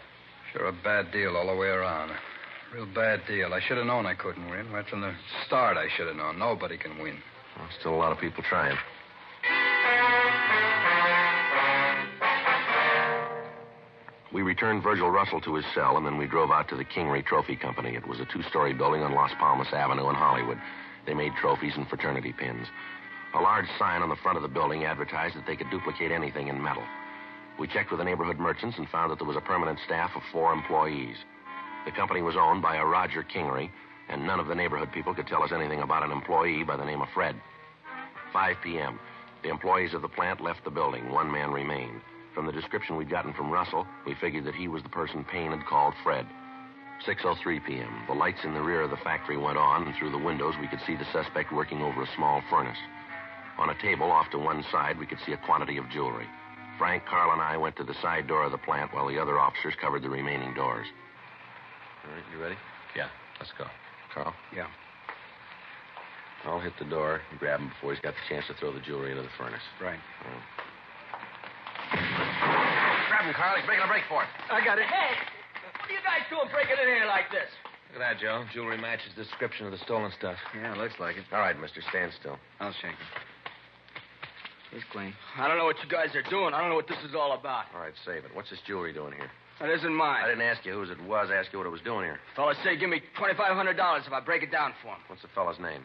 Sure a bad deal all the way around. Real bad deal. I should have known I couldn't win. Right from the start, I should have known. Nobody can win. Well, still a lot of people trying. We returned Virgil Russell to his cell, and then we drove out to the Kingery Trophy Company. It was a two-story building on Las Palmas Avenue in Hollywood. They made trophies and fraternity pins. A large sign on the front of the building advertised that they could duplicate anything in metal. We checked with the neighborhood merchants and found that there was a permanent staff of 4 employees. The company was owned by a Roger Kingery, and none of the neighborhood people could tell us anything about an employee by the name of Fred. 5 p.m. The employees of the plant left the building. 1 man remained. From the description we'd gotten from Russell, we figured that he was the person Payne had called Fred. 6:03 p.m. The lights in the rear of the factory went on, and through the windows we could see the suspect working over a small furnace. On a table off to one side, we could see a quantity of jewelry. Frank, Carl, and I went to the side door of the plant while the other officers covered the remaining doors. All right, you ready? Yeah, let's go. Carl? Yeah. I'll hit the door and grab him before he's got the chance to throw the jewelry into the furnace. Right. Grab him, Carl. He's making a break for it. I got it. Hey, what are you guys doing breaking in here like this? Look at that, Joe. Jewelry matches the description of the stolen stuff. Yeah, looks like it. All right, mister. Stand still. I'll shake him. He's clean. I don't know what you guys are doing. I don't know what this is all about. All right, save it. What's this jewelry doing here? That isn't mine. I didn't ask you whose it was. I asked you what it was doing here. Fella said give me $2,500 if I break it down for him. What's the fellow's name?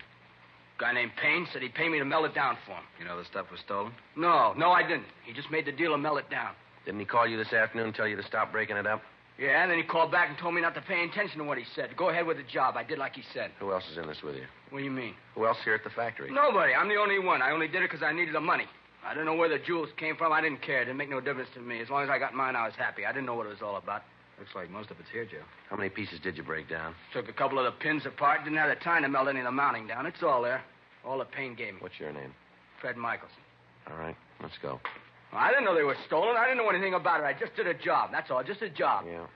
Guy named Payne said he'd pay me to melt it down for him. You know the stuff was stolen? No, I didn't. He just made the deal to melt it down. Didn't he call you this afternoon and tell you to stop breaking it up? Yeah, and then he called back and told me not to pay attention to what he said. Go ahead with the job. I did like he said. Who else is in this with you? What do you mean? Who else here at the factory? Nobody. I'm the only one. I only did it because I needed the money. I didn't know where the jewels came from. I didn't care. It didn't make no difference to me. As long as I got mine, I was happy. I didn't know what it was all about. Looks like most of it's here, Joe. How many pieces did you break down? Took a couple of the pins apart. Didn't have the time to melt any of the mounting down. It's all there. All the Payne gave me. What's your name? Fred Michelson. All right, let's go. Well, I didn't know they were stolen. I didn't know anything about it. I just did a job. That's all. Just a job. Yeah.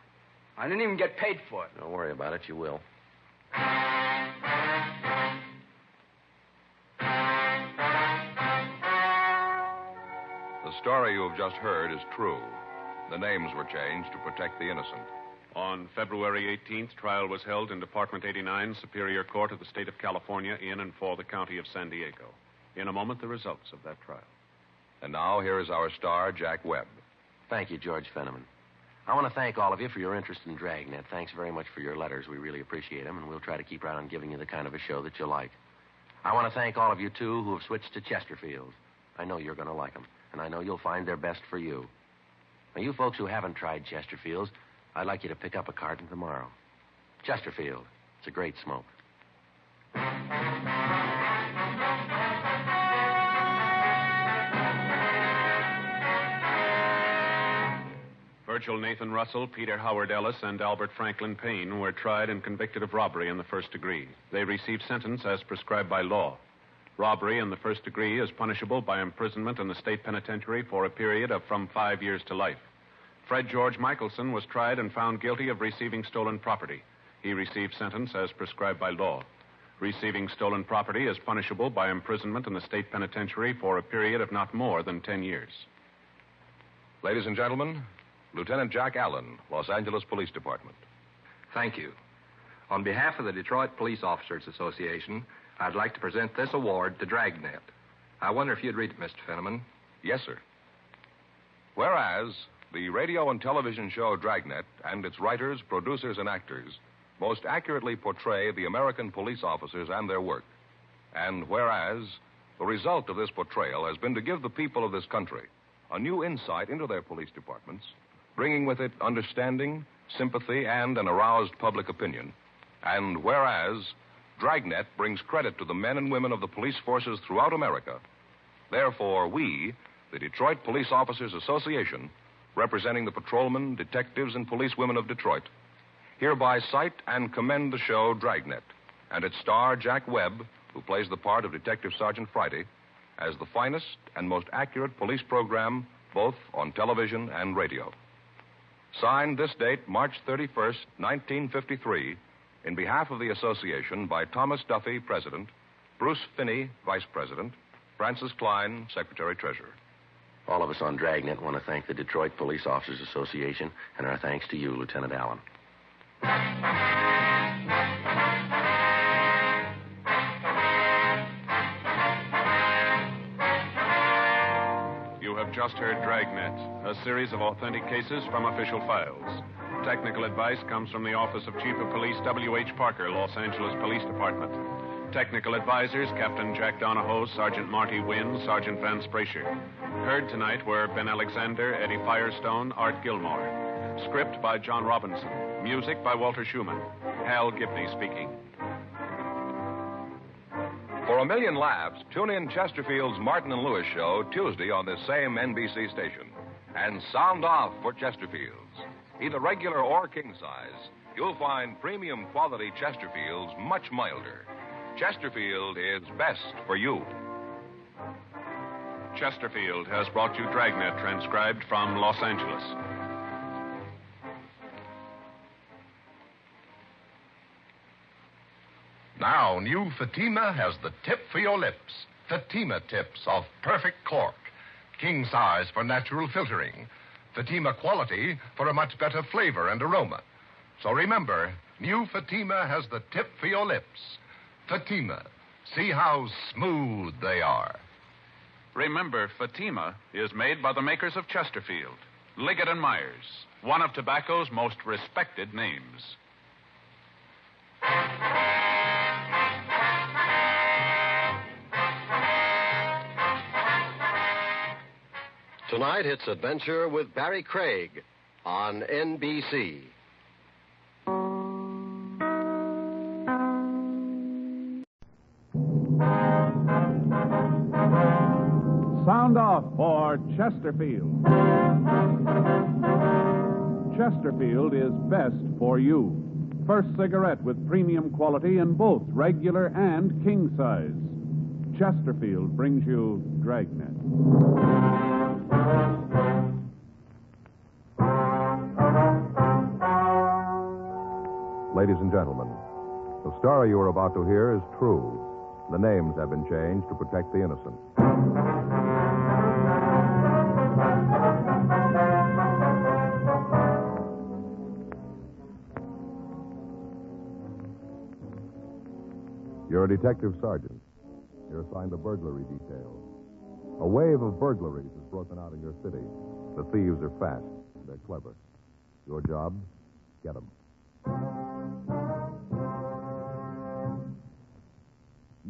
I didn't even get paid for it. Don't worry about it. You will. The story you have just heard is true. The names were changed to protect the innocent. On February 18th, trial was held in Department 89, Superior Court of the State of California, in and for the County of San Diego. In a moment, the results of that trial. And now, here is our star, Jack Webb. Thank you, George Fenneman. I want to thank all of you for your interest in Dragnet. Thanks very much for your letters. We really appreciate them, and we'll try to keep right on giving you the kind of a show that you like. I want to thank all of you, too, who have switched to Chesterfield. I know you're going to like them, and I know you'll find they're best for you. Now, you folks who haven't tried Chesterfields, I'd like you to pick up a carton tomorrow. Chesterfield. It's a great smoke. Virgil Nathan Russell, Peter Howard Ellis, and Albert Franklin Payne were tried and convicted of robbery in the first degree. They received sentence as prescribed by law. Robbery in the first degree is punishable by imprisonment in the state penitentiary for a period of from 5 years to life. Fred George Michelson was tried and found guilty of receiving stolen property. He received sentence as prescribed by law. Receiving stolen property is punishable by imprisonment in the state penitentiary for a period of not more than 10 years. Ladies and gentlemen, Lieutenant Jack Allen, Los Angeles Police Department. Thank you. On behalf of the Detroit Police Officers Association, I'd like to present this award to Dragnet. I wonder if you'd read it, Mr. Fenneman. Yes, sir. Whereas the radio and television show Dragnet and its writers, producers, and actors most accurately portray the American police officers and their work. And whereas the result of this portrayal has been to give the people of this country a new insight into their police departments, bringing with it understanding, sympathy, and an aroused public opinion. And whereas Dragnet brings credit to the men and women of the police forces throughout America, therefore we, the Detroit Police Officers Association, representing the patrolmen, detectives, and policewomen of Detroit, hereby cite and commend the show Dragnet and its star, Jack Webb, who plays the part of Detective Sergeant Friday, as the finest and most accurate police program both on television and radio. Signed this date, March 31st, 1953, in behalf of the association by Thomas Duffy, President, Bruce Finney, Vice President, Francis Klein, Secretary-Treasurer. All of us on Dragnet want to thank the Detroit Police Officers Association, and our thanks to you, Lieutenant Allen. You have just heard Dragnet, a series of authentic cases from official files. Technical advice comes from the Office of Chief of Police W.H. Parker, Los Angeles Police Department. Technical advisors, Captain Jack Donahoe, Sergeant Marty Wynn, Sergeant Vance Brasher. Heard tonight were Ben Alexander, Eddie Firestone, Art Gilmore. Script by John Robinson. Music by Walter Schumann. Hal Gibney speaking. For a million laughs, tune in Chesterfield's Martin and Lewis show Tuesday on this same NBC station. And sound off for Chesterfield's. Either regular or king size, you'll find premium quality Chesterfields much milder. Chesterfield is best for you. Chesterfield has brought you Dragnet, transcribed from Los Angeles. Now, new Fatima has the tip for your lips. Fatima tips of perfect cork. King size for natural filtering. Fatima quality for a much better flavor and aroma. So remember, new Fatima has the tip for your lips. Fatima. See how smooth they are. Remember, Fatima is made by the makers of Chesterfield, Liggett and Myers, one of tobacco's most respected names. Tonight, it's Adventure with Barry Craig on NBC. Sound off for Chesterfield. Chesterfield is best for you. First cigarette with premium quality in both regular and king size. Chesterfield brings you Dragnet. Ladies and gentlemen, the story you are about to hear is true. The names have been changed to protect the innocent. You're a detective sergeant. You're assigned a burglary detail. A wave of burglaries has broken out in your city. The thieves are fast. They're clever. Your job? Get them.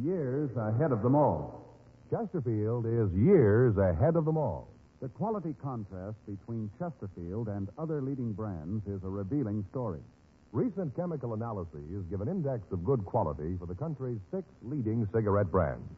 Years ahead of them all. Chesterfield is years ahead of them all. The quality contrast between Chesterfield and other leading brands is a revealing story. Recent chemical analyses give an index of good quality for the country's 6 leading cigarette brands.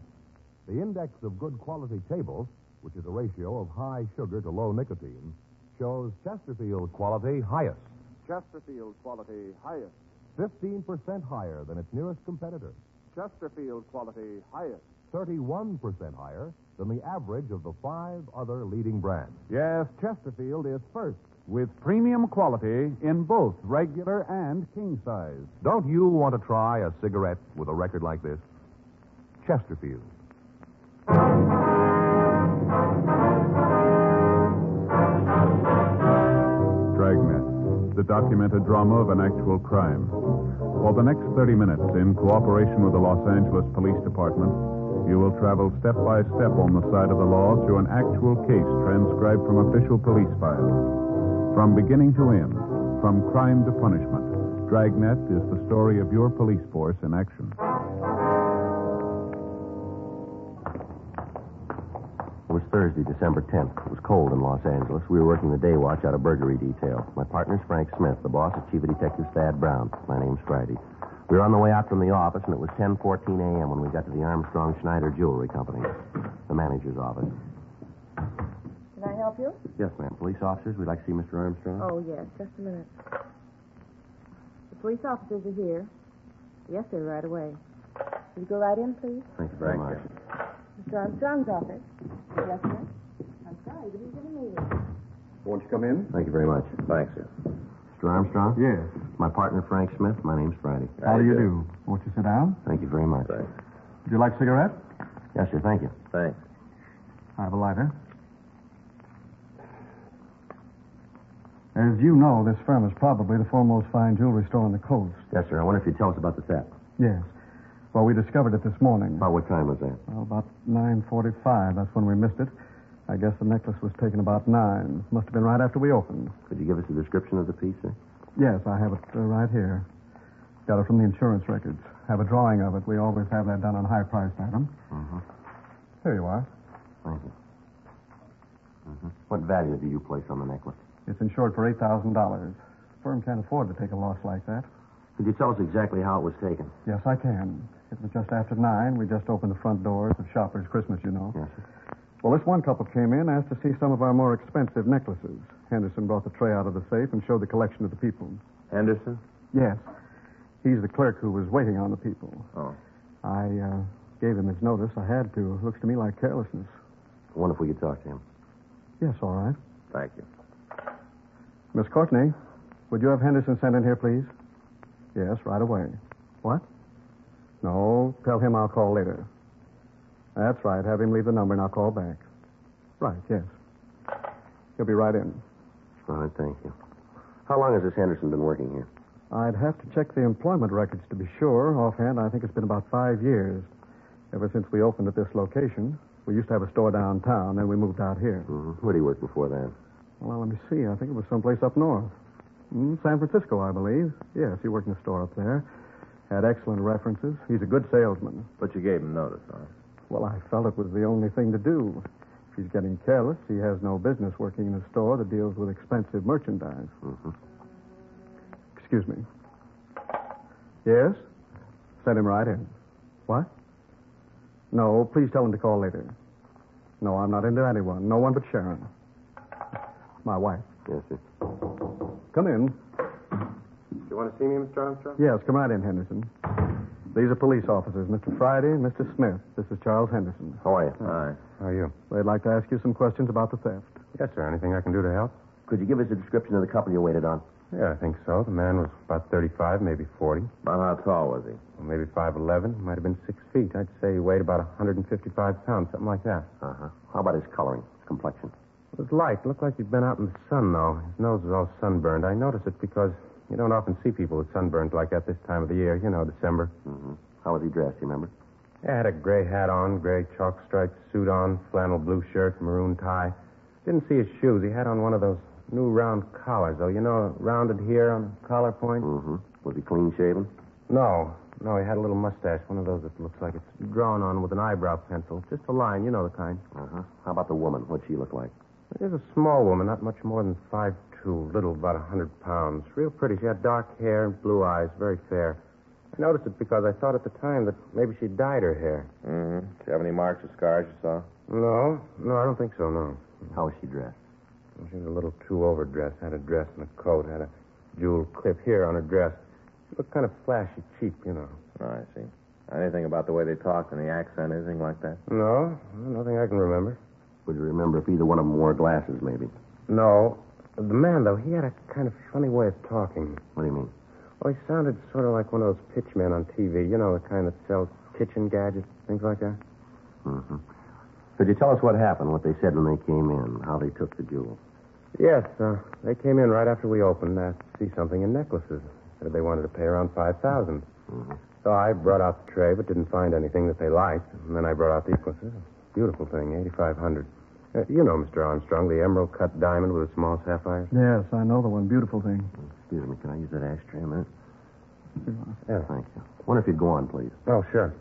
The index of good quality table, which is a ratio of high sugar to low nicotine, shows Chesterfield quality highest. Chesterfield quality highest. 15% higher than its nearest competitor. Chesterfield quality highest. 31% higher than the average of the 5 other leading brands. Yes, Chesterfield is first, with premium quality in both regular and king size. Don't you want to try a cigarette with a record like this? Chesterfield. Dragnet, the documented drama of an actual crime. For the next 30 minutes, in cooperation with the Los Angeles Police Department, you will travel step by step on the side of the law through an actual case transcribed from official police files. From beginning to end, from crime to punishment, Dragnet is the story of your police force in action. It was Thursday, December 10th. It was cold in Los Angeles. We were working the day watch out of burglary detail. My partner's Frank Smith. The boss is Chief of Detectives Thad Brown. My name's Friday. We were on the way out from the office, and it was 10:14 a.m. when we got to the Armstrong Schneider Jewelry Company, the manager's office. Can I help you? Yes, ma'am. Police officers, we'd like to see Mr. Armstrong. Oh, yes. Just a minute. The police officers are here. Yes, sir, right away. Will you go right in, please? Thank you very much. Mr. Armstrong's office. Yes, sir. I'm sorry, but he's in a meeting. Won't you come in? Thank you very much. Thanks, sir. Mr. Armstrong? Yes. My partner, Frank Smith. My name's Friday. How do you do? Won't you sit down? Thank you very much. Would you like a cigarette? Yes, sir. Thank you. Thanks. I have a lighter. As you know, this firm is probably the foremost fine jewelry store on the coast. Yes, sir. I wonder if you'd tell us about the theft. Yes. Well, we discovered it this morning. About what time was that? Well, about 9:45. That's when we missed it. I guess the necklace was taken about 9. Must have been right after we opened. Could you give us a description of the piece, sir? Yes, I have it right here. Got it from the insurance records. Have a drawing of it. We always have that done on high-priced items. Mm-hmm. Here you are. Thank you. Mm-hmm. What value do you place on the necklace? It's insured for $8,000. The firm can't afford to take a loss like that. Could you tell us exactly how it was taken? Yes, I can. It was just after 9. We just opened the front doors of Shoppers Christmas, you know. Yes, sir. Well, this one couple came in, asked to see some of our more expensive necklaces. Henderson brought the tray out of the safe and showed the collection of the people. Henderson? Yes. He's the clerk who was waiting on the people. Oh. I gave him his notice. I had to. Looks to me like carelessness. I wonder if we could talk to him. Yes, all right. Thank you. Miss Courtney, would you have Henderson sent in here, please? Yes, right away. What? No, tell him I'll call later. That's right. Have him leave the number and I'll call back. Right, yes. He'll be right in. All right, thank you. How long has this Henderson been working here? I'd have to check the employment records to be sure. Offhand, I think it's been about 5 years. Ever since we opened at this location. We used to have a store downtown, then we moved out here. Mm-hmm. Where did he work before that? Well, let me see. I think it was someplace up north. San Francisco, I believe. Yes, he worked in a store up there. Had excellent references. He's a good salesman. But you gave him notice, huh? Well, I felt it was the only thing to do. If he's getting careless, he has no business working in a store that deals with expensive merchandise. Mm-hmm. Excuse me. Yes? Send him right in. What? No, please tell him to call later. No, I'm not into anyone. No one but Sharon. My wife. Yes, sir. Come in. You want to see me, Mr. Armstrong? Yes, come right in, Henderson. These are police officers, Mr. Friday and Mr. Smith. This is Charles Henderson. How are you? Hi. How are you? They'd like to ask you some questions about the theft. Yes, sir. Anything I can do to help? Could you give us a description of the couple you waited on? Yeah, I think so. The man was about 35, maybe 40. About how tall was he? Well, maybe 5'11". Might have been 6 feet. I'd say he weighed about 155 pounds, something like that. Uh-huh. How about his coloring, complexion? It was light. Looked like he'd been out in the sun, though. His nose was all sunburned. I noticed it because you don't often see people with sunburns like that this time of the year. You know, December. Mm-hmm. How was he dressed, you remember? Yeah, had a gray hat on, gray chalk-striped suit on, flannel blue shirt, maroon tie. Didn't see his shoes. He had on one of those new round collars, though. You know, rounded here on the collar point? Mm-hmm. Was he clean-shaven? No, he had a little mustache, one of those that looks like it's drawn on with an eyebrow pencil. Just a line, you know the kind. Uh-huh. How about the woman? What'd she look like? She's a small woman, not much more than 5'2", little, about 100 pounds. Real pretty. She had dark hair and blue eyes, very fair. I noticed it because I thought at the time that maybe she dyed her hair. Mm-hmm. Do you have any marks or scars you saw? No, I don't think so, no. How was she dressed? Well, she was a little too overdressed. Had a dress and a coat. Had a jewel clip here on her dress. She looked kind of flashy, cheap, you know. Oh, I see. Anything about the way they talked and the accent, anything like that? No, nothing I can remember. Would you remember if either one of them wore glasses, maybe? No. The man, though, he had a kind of funny way of talking. What do you mean? Well, he sounded sort of like one of those pitchmen on TV. You know, the kind that sells kitchen gadgets, things like that. Mm-hmm. Could you tell us what happened, what they said when they came in, how they took the jewels? Yes, they came in right after we opened, asked to see something in necklaces. Said they wanted to pay around $5,000. Mm-hmm. So I brought out the tray, but didn't find anything that they liked. And then I brought out the necklaces. Beautiful thing, $8,500. You know, Mr. Armstrong, the emerald-cut diamond with a small sapphire. Yes, I know the one. Beautiful thing. Excuse me, can I use that ashtray a minute? Yeah. Thank you. Wonder if you'd go on, please. Oh, sure.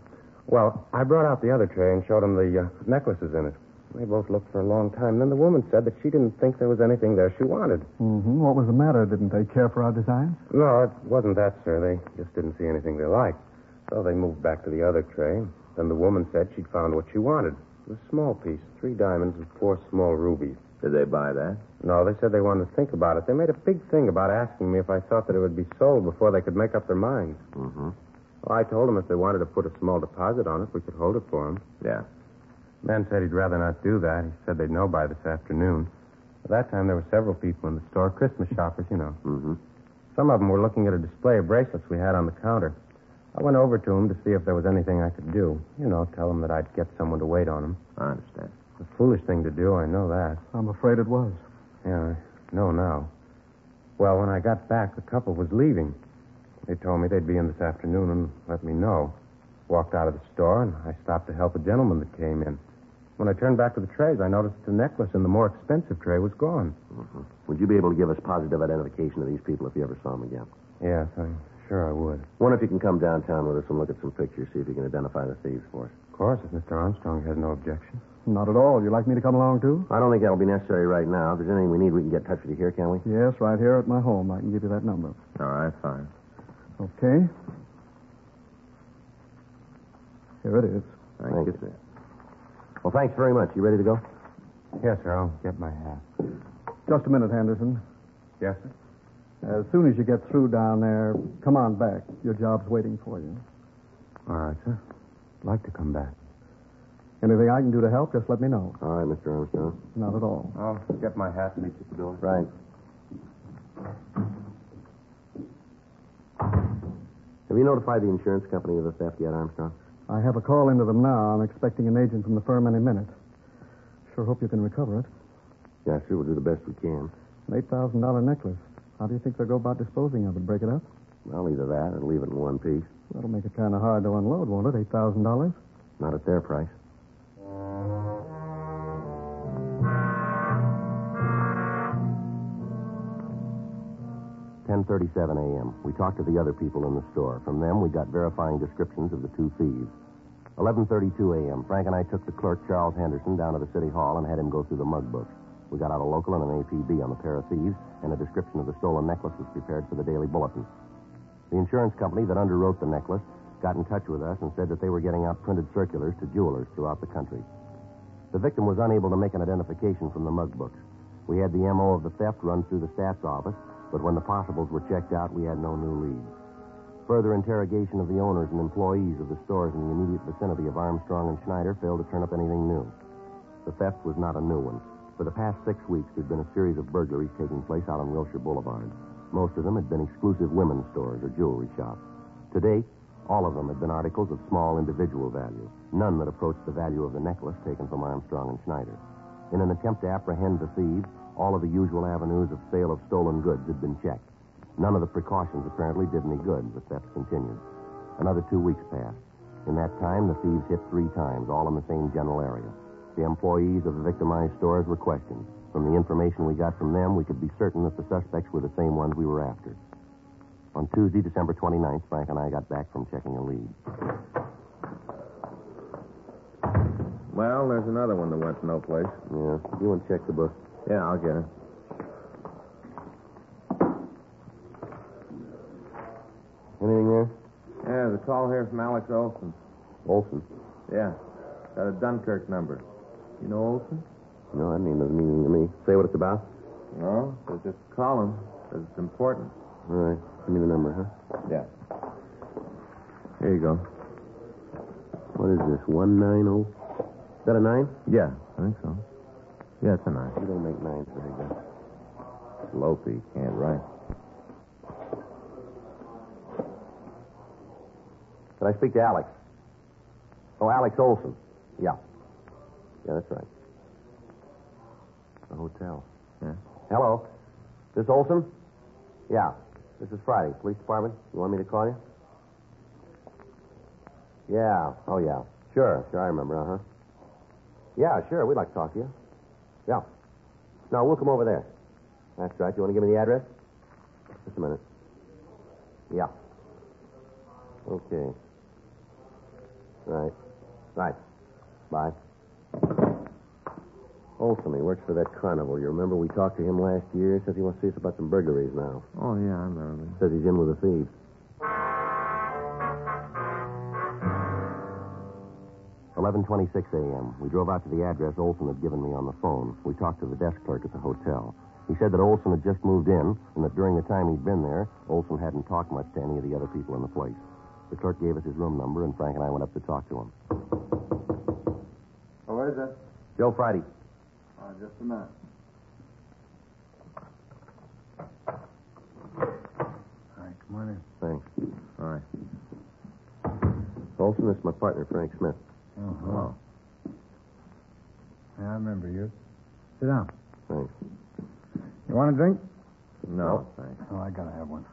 Well, I brought out the other tray and showed them the necklaces in it. They both looked for a long time. Then the woman said that she didn't think there was anything there she wanted. Mm-hmm. What was the matter? Didn't they care for our designs? No, it wasn't that, sir. They just didn't see anything they liked. So they moved back to the other tray. Then the woman said she'd found what she wanted. It was a small piece, 3 diamonds and 4 small rubies. Did they buy that? No, they said they wanted to think about it. They made a big thing about asking me if I thought that it would be sold before they could make up their minds. Mm-hmm. Well, I told them if they wanted to put a small deposit on it, we could hold it for them. Yeah. The man said he'd rather not do that. He said they'd know by this afternoon. At that time, there were several people in the store, Christmas shoppers, you know. Mm-hmm. Some of them were looking at a display of bracelets we had on the counter. I went over to them to see if there was anything I could do. You know, tell them that I'd get someone to wait on them. I understand. It's a foolish thing to do, I know that. I'm afraid it was. Yeah, I know now. Well, when I got back, the couple was leaving. They told me they'd be in this afternoon and let me know. Walked out of the store, and I stopped to help a gentleman that came in. When I turned back to the trays, I noticed the necklace in the more expensive tray was gone. Mm-hmm. Would you be able to give us positive identification of these people if you ever saw them again? Yes, I'm sure I would. Wonder if you can come downtown with us and look at some pictures, see if you can identify the thieves for us. Of course, if Mr. Armstrong has no objection. Not at all. You like me to come along, too? I don't think that'll be necessary right now. If there's anything we need, we can get in touch with you here, can we? Yes, right here at my home. I can give you that number. All right, fine. Okay. Here it is. Thank you, sir. Well, thanks very much. You ready to go? Yes, sir. I'll get my hat. Just a minute, Henderson. Yes, sir? As soon as you get through down there, come on back. Your job's waiting for you. All right, sir. I'd like to come back. Anything I can do to help, just let me know. All right, Mr. Armstrong. Not at all. I'll get my hat and meet you at the door. Right. Have you notified the insurance company of the theft yet, Armstrong? I have a call into them now. I'm expecting an agent from the firm any minute. Sure hope you can recover it. Yeah, sure. We'll do the best we can. An $8,000 necklace. How do you think they'll go about disposing of it? Break it up? Well, either that or leave it in one piece. That'll make it kind of hard to unload, won't it? $8,000? Not at their price. 10:37 a.m. We talked to the other people in the store. From them, we got verifying descriptions of the two thieves. 11:32 a.m. Frank and I took the clerk, Charles Henderson, down to the city hall and had him go through the mug books. We got out a local and an APB on the pair of thieves, and a description of the stolen necklace was prepared for the Daily Bulletin. The insurance company that underwrote the necklace got in touch with us and said that they were getting out printed circulars to jewelers throughout the country. The victim was unable to make an identification from the mug books. We had the M.O. of the theft run through the stats office, but when the possibles were checked out, we had no new leads. Further interrogation of the owners and employees of the stores in the immediate vicinity of Armstrong and Schneider failed to turn up anything new. The theft was not a new one. For the past 6 weeks, there'd been a series of burglaries taking place out on Wilshire Boulevard. Most of them had been exclusive women's stores or jewelry shops. To date, all of them had been articles of small individual value, none that approached the value of the necklace taken from Armstrong and Schneider. In an attempt to apprehend the thieves, all of the usual avenues of sale of stolen goods had been checked. None of the precautions apparently did any good. The theft continued. Another 2 weeks passed. In that time, the thieves hit 3 times, all in the same general area. The employees of the victimized stores were questioned. From the information we got from them, we could be certain that the suspects were the same ones we were after. On Tuesday, December 29th, Frank and I got back from checking a lead. Well, there's another one that went no place. Yeah. You want to check the book? Yeah, I'll get it. Anything there? Yeah, there's a call here from Alex Olson. Olson? Yeah. Got a Dunkirk number. You know Olson? No, that name doesn't mean anything to me. Say what it's about? No, so just call him, because it's important. All right. Give me the number, huh? Yeah. Here you go. What is this, 190? Is that a 9? Yeah, I think so. Yeah, it's a 9. You don't make 9s very good. Lopey can't write. Can I speak to Alex? Oh, Alex Olson. Yeah. Yeah, that's right. The hotel. Yeah. Hello. This Olson? Yeah. This is Friday. Police department. You want me to call you? Yeah. Oh, yeah. Sure, I remember, uh-huh. Yeah, sure. We'd like to talk to you. Yeah. No, we'll come over there. That's right. You want to give me the address? Just a minute. Yeah. Okay. Right. Bye. Olson, he works for that carnival. You remember we talked to him last year? Says he wants to see us about some burglaries now. Oh, yeah, I remember. Says he's in with the thieves. 11:26 a.m. We drove out to the address Olson had given me on the phone. We talked to the desk clerk at the hotel. He said that Olson had just moved in and that during the time he'd been there, Olson hadn't talked much to any of the other people in the place. The clerk gave us his room number, and Frank and I went up to talk to him. Who is it? Joe Friday. Just a minute. All right, come on in. Thanks. All right. Olson, this is my partner, Frank Smith. Oh, hello. Yeah, I remember you. Sit down. Thanks. You want a drink? No, thanks. Oh, I gotta have one.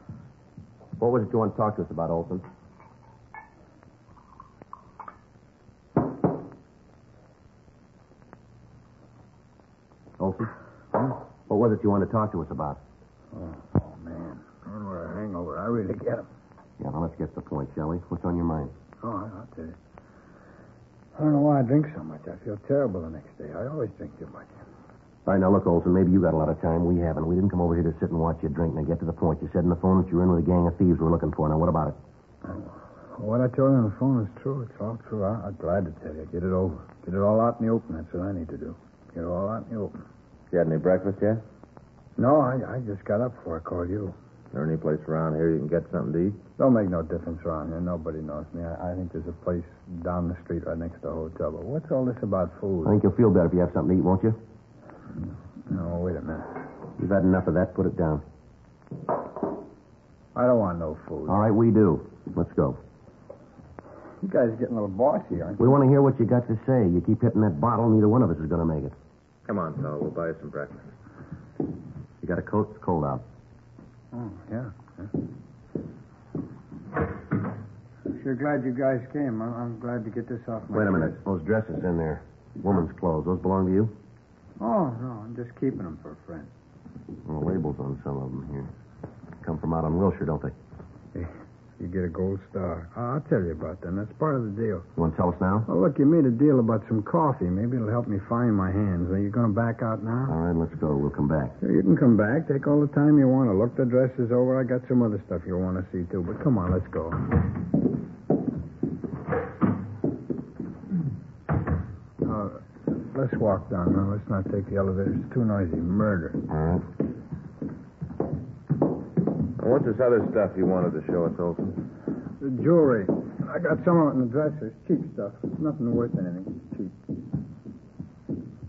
What was it you want to talk to us about, Olson? Olson? What was it you wanted to talk to us about? Oh man. Going with a hangover. I really get him. Yeah, well, let's get to the point, shall we? What's on your mind? Oh, I'll tell you. I don't know why I drink so much. I feel terrible the next day. I always drink too much. All right, now look, Olson, maybe you got a lot of time. We haven't. We didn't come over here to sit and watch you drink. Now get to the point. You said in the phone that you're in with a gang of thieves we're looking for. Now, what about it? What I told you on the phone is true. It's all true. I'm glad to tell you. Get it over. Get it all out in the open. That's what I need to do. Get it all out in the open. You had any breakfast yet? No, I just got up before I called you. Is there any place around here you can get something to eat? Don't make no difference around here. Nobody knows me. I think there's a place down the street right next to the hotel. But what's all this about food? I think you'll feel better if you have something to eat, won't you? No, wait a minute. You've had enough of that. Put it down. I don't want no food. All right, we do. Let's go. You guys are getting a little bossy, aren't you? We want to hear what you got to say. You keep hitting that bottle, neither one of us is going to make it. Come on, fella. We'll buy you some breakfast. You got a coat? It's cold out. Oh, yeah. Sure glad you guys came. I'm glad to get this off my Wait a chest. minute. Those dresses in there. Woman's clothes. Those belong to you? Oh, no. I'm just keeping them for a friend. Well, labels on some of them here. come from out on Wilshire, don't they? You get a gold star. I'll tell you about them. That's part of the deal. You want to tell us now? Oh, look, you made a deal about some coffee. Maybe it'll help me find my hands. Are you going to back out now? All right, let's go. We'll come back. Sure, you can come back. Take all the time you want to. Look the dresses over. I got some other stuff you'll want to see, too. But come on, let's go. Let's walk down now. Let's not take the elevator. It's too noisy. Murder. All right. What's this other stuff you wanted to show us, Olson? The jewelry. I got some of it in the dressers. Cheap stuff. Nothing worth anything. It's cheap.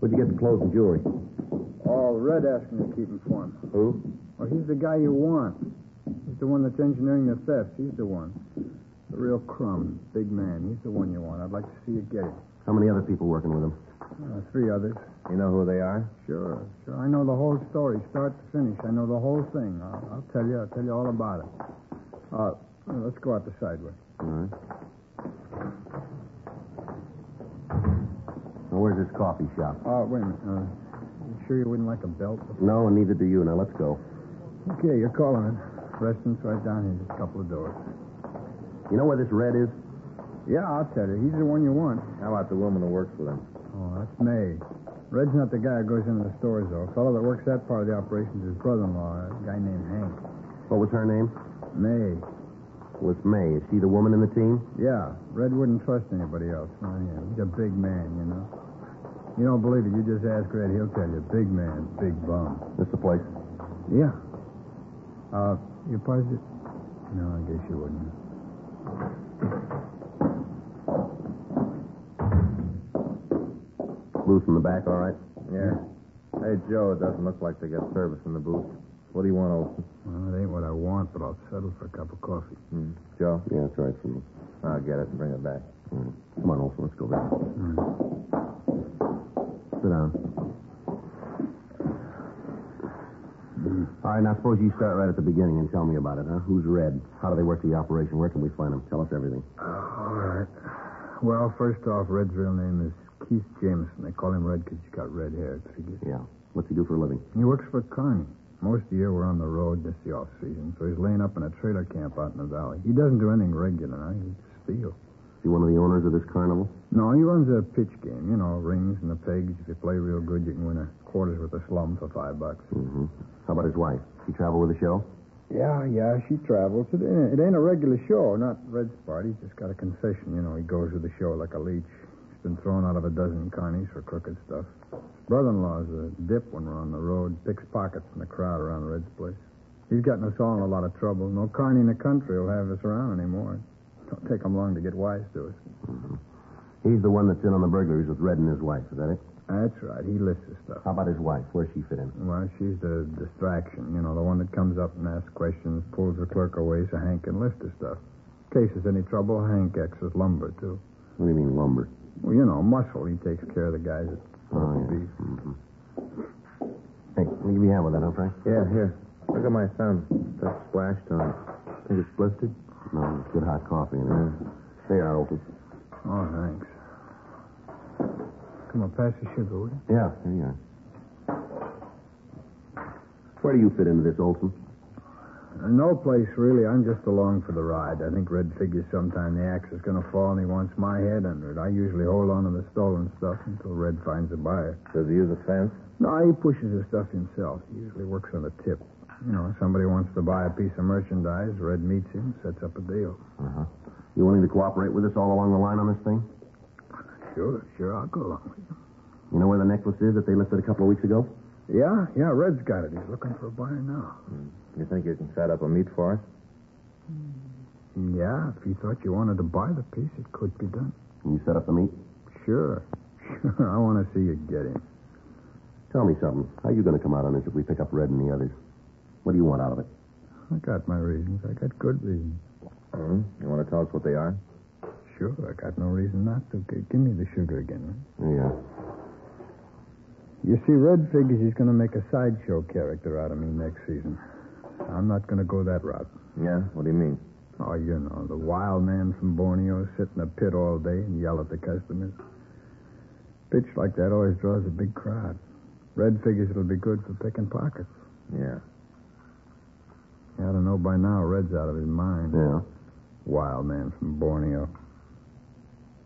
Where'd you get the clothes and jewelry? All Red asked me to keep him for him. Who? Well, he's the guy you want. He's the one that's engineering the theft. He's the one. The real crumb. Big man. He's the one you want. I'd like to see you get it. How many other people working with him? 3 others. You know who they are? Sure. I know the whole story, start to finish. I know the whole thing. I'll tell you. I'll tell you all about it. Let's go out the side way. All right. Now, where's this coffee shop? Wait a minute. You sure you wouldn't like a belt? No, and neither do you. Now, let's go. Okay, you're calling it. Restaurant's right down here, just a couple of doors. You know where this Red is? Yeah, I'll tell you. He's the one you want. How about the woman who works with him? Oh, that's May. Red's not the guy who goes into the stores, though. The fellow that works that part of the operation is his brother-in-law, a guy named Hank. What was her name? May. Was May. Is she the woman in the team? Yeah. Red wouldn't trust anybody else. Not him. He's a big man, you know. You don't believe it, you just ask Red. He'll tell you. Big man, big bum. This the place? Yeah. You positive? No, I guess you wouldn't. Booth in the back, all right? Yeah. Hey, Joe, it doesn't look like they got service in the booth. What do you want, Olson? Well, it ain't what I want, but I'll settle for a cup of coffee. Joe? Yeah, that's right for me. I'll get it and bring it back. Come on, Olson, let's go back. Sit down. All right, now suppose you start right at the beginning and tell me about it, huh? Who's Red? How do they work the operation? Where can we find them? Tell us everything. All right. Well, first off, Red's real name is Keith Jameson. They call him Red because he's got red hair, it figures. Yeah. What's he do for a living? He works for Carney. Most of the year we're on the road. This the off-season. So he's laying up in a trailer camp out in the valley. He doesn't do anything regular now. He steals. Is he one of the owners of this carnival? No, he runs a pitch game. You know, rings and the pegs. If you play real good, you can win a quarters with a slum for $5. Mm-hmm. How about his wife? She travel with the show? Yeah, she travels. It ain't a regular show, not Red's part. He's just got a concession. You know, he goes with the show like a leech. He's been thrown out of a dozen carnies for crooked stuff. His brother-in-law's a dip when we're on the road. Picks pockets in the crowd around Red's place. He's gotten us all in a lot of trouble. No carny in the country will have us around anymore. Don't take him long to get wise to us. Mm-hmm. He's the one that's in on the burglaries with Red and his wife. Is that it? That's right. He lists his stuff. How about his wife? Where's she fit in? Well, she's the distraction. You know, the one that comes up and asks questions, pulls the clerk away so Hank can list his stuff. In case there's any trouble, Hank acts as lumber, too. What do you mean, lumber? Well, you know, muscle. He takes care of the guys that want the beef. Mm-hmm. Hey, will you be hand with that, huh, Frank? Yeah, here. Look at my thumb. That's splashed on it. Think it's blistered? No, it's good hot coffee in there. There you are, Olson. Oh, thanks. Come on, pass the sugar, would you? Yeah, here you are. Where do you fit into this, Olson? No place, really. I'm just along for the ride. I think Red figures sometime the axe is going to fall and he wants my head under it. I usually hold on to the stolen stuff until Red finds a buyer. Does he use a fence? No, he pushes his stuff himself. He usually works on a tip. You know, if somebody wants to buy a piece of merchandise, Red meets him, sets up a deal. Uh-huh. You willing to cooperate with us all along the line on this thing? Sure, I'll go along with you. You know where the necklace is that they lifted a couple of weeks ago? Yeah, Red's got it. He's looking for a buyer now. You think you can set up a meet for us? Yeah, if you thought you wanted to buy the piece, it could be done. Can you set up the meet? Sure. I want to see you get him. Tell me something. How are you going to come out on this if we pick up Red and the others? What do you want out of it? I got my reasons. I got good reasons. You want to tell us what they are? Sure, I got no reason not to. Give me the sugar again. There you are. You see, Red figures he's going to make a sideshow character out of me next season. I'm not going to go that route. Yeah? What do you mean? Oh, you know, the wild man from Borneo sit in a pit all day and yell at the customers. Pitch like that always draws a big crowd. Red figures it'll be good for picking pockets. Yeah. You ought to know by now Red's out of his mind. Yeah. Wild man from Borneo.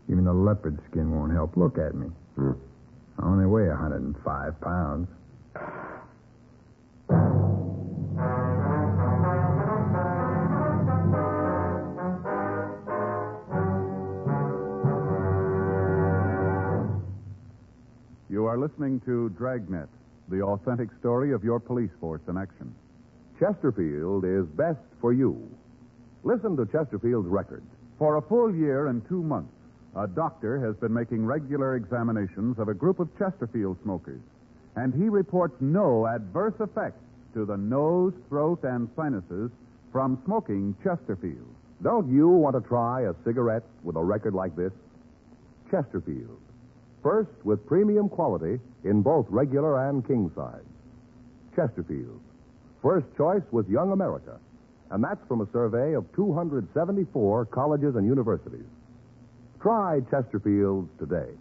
Even the leopard skin won't help. Look at me. I only weigh 105 pounds. You are listening to Dragnet, the authentic story of your police force in action. Chesterfield is best for you. Listen to Chesterfield's record. For a full year and 2 months, a doctor has been making regular examinations of a group of Chesterfield smokers, and he reports no adverse effects to the nose, throat, and sinuses from smoking Chesterfield. Don't you want to try a cigarette with a record like this? Chesterfield. First with premium quality in both regular and king size. Chesterfield. First choice with Young America. And that's from a survey of 274 colleges and universities. Try Chesterfields today.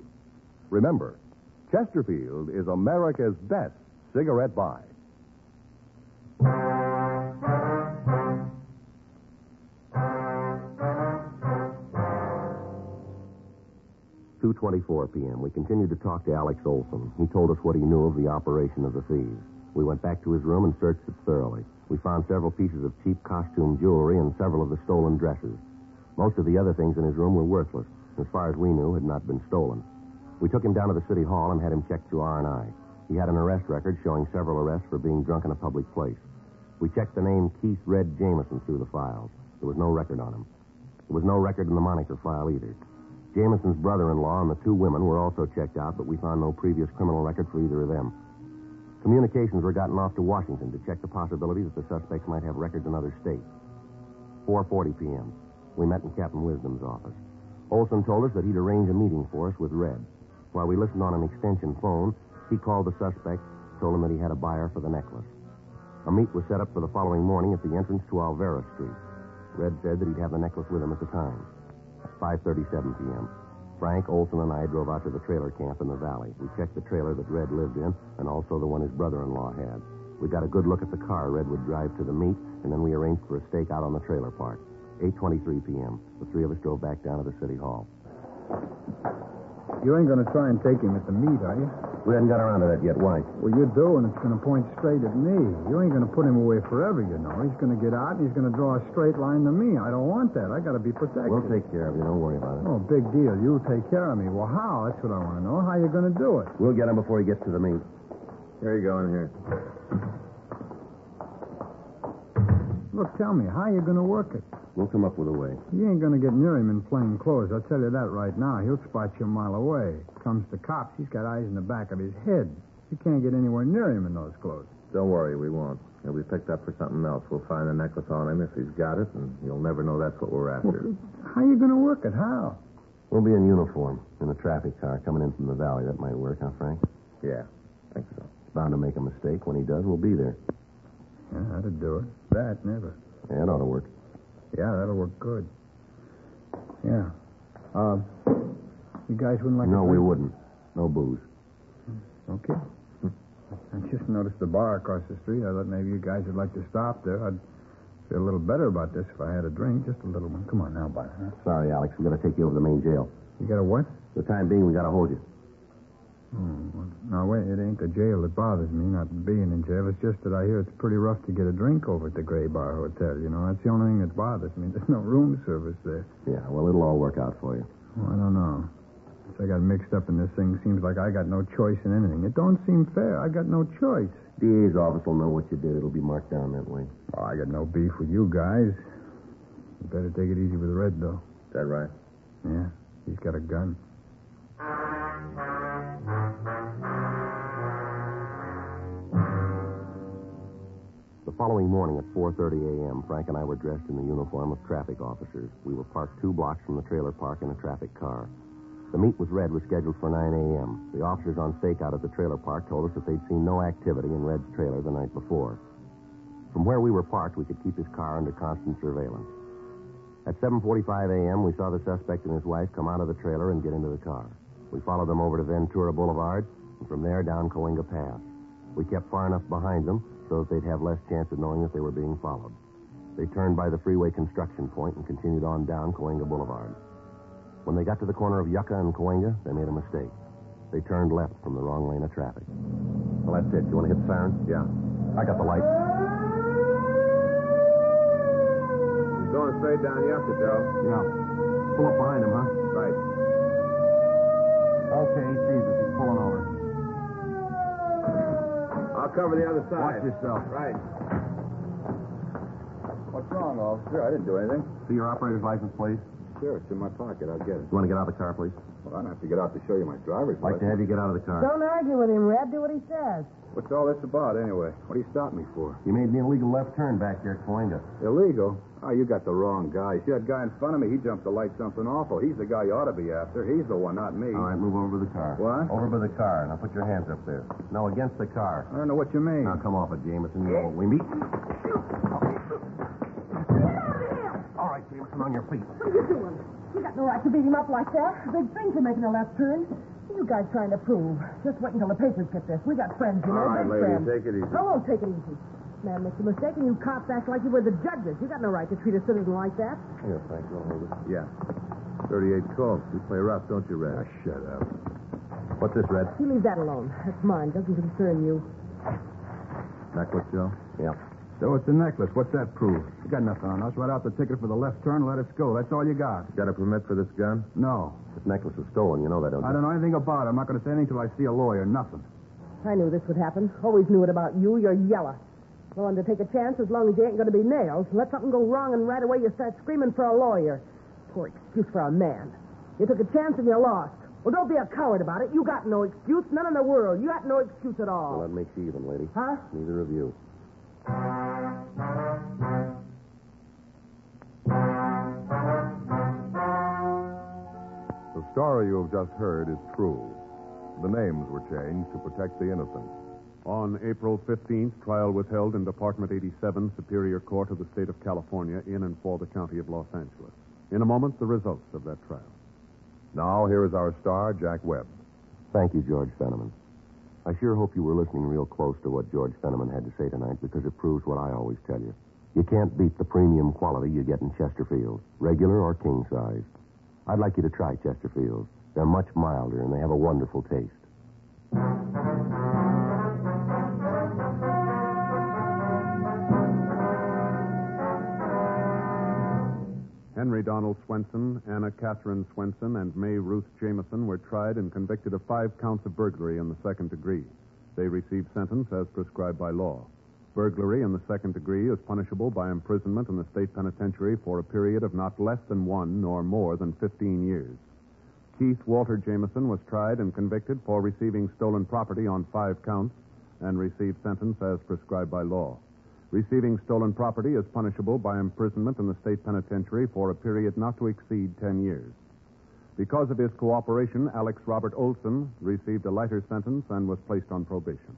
Remember, Chesterfield is America's best cigarette buy. 2:24 p.m. We continued to talk to Alex Olson. He told us what he knew of the operation of the thieves. We went back to his room and searched it thoroughly. We found several pieces of cheap costume jewelry and several of the stolen dresses. Most of the other things in his room were worthless. As far as we knew, had not been stolen. We took him down to the city hall and had him checked through R&I. He had an arrest record showing several arrests for being drunk in a public place. We checked the name Keith Red Jameson through the files. There was no record on him. There was no record in the moniker file either. Jameson's brother-in-law and the two women were also checked out, but we found no previous criminal record for either of them. Communications were gotten off to Washington to check the possibility that the suspects might have records in other states. 4:40 p.m. We met in Captain Wisdom's office. Olson told us that he'd arrange a meeting for us with Red. While we listened on an extension phone, he called the suspect, told him that he had a buyer for the necklace. A meet was set up for the following morning at the entrance to Alvera Street. Red said that he'd have the necklace with him at the time. 5:37 p.m. Frank, Olson, and I drove out to the trailer camp in the valley. We checked the trailer that Red lived in and also the one his brother-in-law had. We got a good look at the car Red would drive to the meet, and then we arranged for a stake out on the trailer park. 8:23 p.m. The three of us drove back down to the city hall. You ain't going to try and take him at the meet, are you? We hadn't got around to that yet. Why? Well, you do, and it's going to point straight at me. You ain't going to put him away forever, you know. He's going to get out, and he's going to draw a straight line to me. I don't want that. I got to be protected. We'll take care of you. Don't worry about it. Oh, big deal. You'll take care of me. Well, how? That's what I want to know. How you going to do it? We'll get him before he gets to the meet. Here you go in here. Look, tell me, how you going to work it? We'll come up with a way. You ain't going to get near him in plain clothes. I'll tell you that right now. He'll spot you a mile away. Comes to cops, he's got eyes in the back of his head. You can't get anywhere near him in those clothes. Don't worry, we won't. He'll be picked up for something else. We'll find the necklace on him if he's got it, and you'll never know that's what we're after. Well, how you going to work it? How? We'll be in uniform in a traffic car coming in from the valley. That might work, huh, Frank? Yeah, I think so. Bound to make a mistake. When he does, we'll be there. Yeah, that'd do it. That, never. Yeah, it ought to work. Yeah, that'll work good. Yeah. You guys wouldn't like No, we wouldn't. No booze. Okay. I just noticed the bar across the street. I thought maybe you guys would like to stop there. I'd feel a little better about this if I had a drink. Just a little one. Come on now, Bart. Huh? Sorry, Alex. We got to take you over to the main jail. You got a what? For the time being, we got to hold you. Well, now, wait. It ain't the jail that bothers me, not being in jail. It's just that I hear it's pretty rough to get a drink over at the Gray Bar Hotel. You know, that's the only thing that bothers me. There's no room service there. Yeah, well, it'll all work out for you. Well, I don't know. Since I got mixed up in this thing, seems like I got no choice in anything. It don't seem fair. I got no choice. DA's office will know what you did. It'll be marked down that way. Oh, I got no beef with you guys. You better take it easy with Red, though. Is that right? Yeah, he's got a gun. The following morning at 4:30 a.m., Frank and I were dressed in the uniform of traffic officers. We were parked 2 blocks from the trailer park in a traffic car. The meet with Red was scheduled for 9 a.m. The officers on stakeout at the trailer park told us that they'd seen no activity in Red's trailer the night before. From where we were parked, we could keep his car under constant surveillance. At 7:45 a.m., we saw the suspect and his wife come out of the trailer and get into the car. We followed them over to Ventura Boulevard, and from there down Coalinga Pass. We kept far enough behind them so that they'd have less chance of knowing that they were being followed. They turned by the freeway construction point and continued on down Cahuenga Boulevard. When they got to the corner of Yucca and Cahuenga, they made a mistake. They turned left from the wrong lane of traffic. Well, that's it. You want to hit the siren? Yeah. I got the light. He's going straight down Yucca, Joe. Yeah. Pull up behind him, huh? Right. Okay, he sees us. He's pulling over. I'll cover the other side. Watch yourself. Right. What's wrong, officer? I didn't do anything. See your operator's license, please? Sure, it's in my pocket. I'll get it. You want to get out of the car, please? Well, I don't have to get out to show you my driver's I'd like to license. have you get out of the car. Don't argue with him, Red. Do what he says. What's all this about, anyway? What do you stop me for? You made an illegal left turn back there at Cahuenga. Illegal? Oh, you got the wrong guy. See that guy in front of me? He jumped the light something awful. He's the guy you ought to be after. He's the one, not me. All right, move over to the car. What? Over by the car. Now put your hands up there. No, against the car. I don't know what you mean. Now come off it, Jameson. You know what we meet. All right, Jameson, on your feet. What are you doing? You got no right to beat him up like that. Big thing for making a left turn. What are you guys trying to prove? Just wait until the papers get this. We got friends, you know. All right, big lady, friends. take it easy. I won't take it easy. Man makes a mistake and you cops act like you were the judges. You got no right to treat a citizen like that. Here, Frank, you'll hold it. Yeah. 38 Colts. You play rough, don't you, Red? Shut up. What's this, Red? You leave that alone. That's mine. Doesn't concern you. Necklace, Joe? Yeah. So it's a necklace. What's that prove? You got nothing on us. Write out the ticket for the left turn, let us go. That's all you got. Got a permit for this gun? No. This necklace was stolen. You know that, don't you? I don't know anything about it. I'm not going to say anything till I see a lawyer. Nothing. I knew this would happen. Always knew it about you. You're yellow. Willing to take a chance as long as you ain't going to be nailed. Let something go wrong and right away you start screaming for a lawyer. Poor excuse for a man. You took a chance and you lost. Well, don't be a coward about it. You got no excuse. None in the world. You got no excuse at all. Well, that makes you even, lady. Huh? Neither of you. The story you have just heard is true. The names were changed to protect the innocent. On April 15th, trial was held in Department 87, Superior Court of the State of California, in and for the County of Los Angeles. In a moment, the results of that trial. Now, here is our star, Jack Webb. Thank you, George Fenneman. I sure hope you were listening real close to what George Fenneman had to say tonight, because it proves what I always tell you. You can't beat the premium quality you get in Chesterfield, regular or king size. I'd like you to try Chesterfields. They're much milder, and they have a wonderful taste. Henry Donald Swenson, Anna Catherine Swenson, and May Ruth Jameson were tried and convicted of 5 counts of burglary in the second degree. They received sentence as prescribed by law. Burglary in the second degree is punishable by imprisonment in the state penitentiary for a period of not less than 1 nor more than 15 years. Keith Walter Jameson was tried and convicted for receiving stolen property on 5 counts and received sentence as prescribed by law. Receiving stolen property is punishable by imprisonment in the state penitentiary for a period not to exceed 10 years. Because of his cooperation, Alex Robert Olson received a lighter sentence and was placed on probation.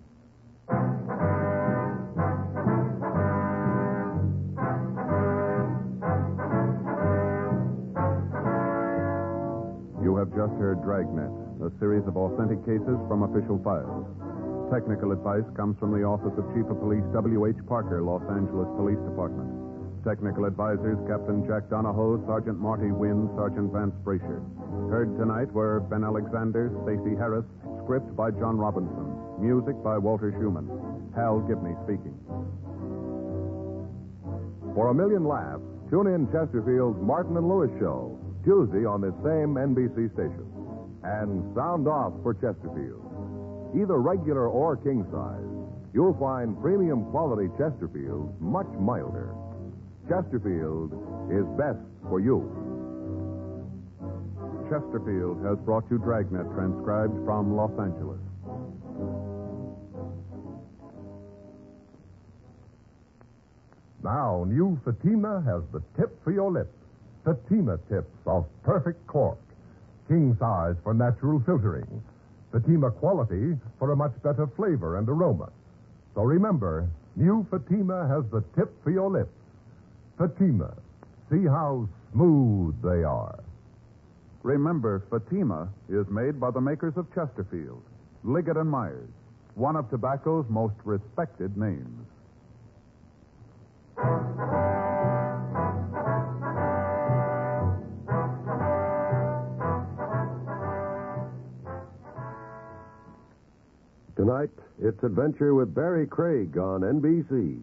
You have just heard Dragnet, a series of authentic cases from official files. Technical advice comes from the Office of Chief of Police W.H. Parker, Los Angeles Police Department. Technical advisors Captain Jack Donahoe, Sergeant Marty Wynn, Sergeant Vance Brasher. Heard tonight were Ben Alexander, Stacey Harris, script by John Robinson, music by Walter Schumann. Hal Gibney speaking. For a million laughs, tune in Chesterfield's Martin and Lewis Show, Tuesday on this same NBC station. And sound off for Chesterfield. Either regular or king size, you'll find premium quality Chesterfield much milder. Chesterfield is best for you. Chesterfield has brought you Dragnet, transcribed from Los Angeles. Now, new Fatima has the tip for your lips. Fatima tips of perfect cork. King size for natural filtering. Fatima quality for a much better flavor and aroma. So remember, new Fatima has the tip for your lips. Fatima. See how smooth they are. Remember, Fatima is made by the makers of Chesterfield, Liggett and Myers, one of tobacco's most respected names. Tonight, it's Adventure with Barry Craig on NBC.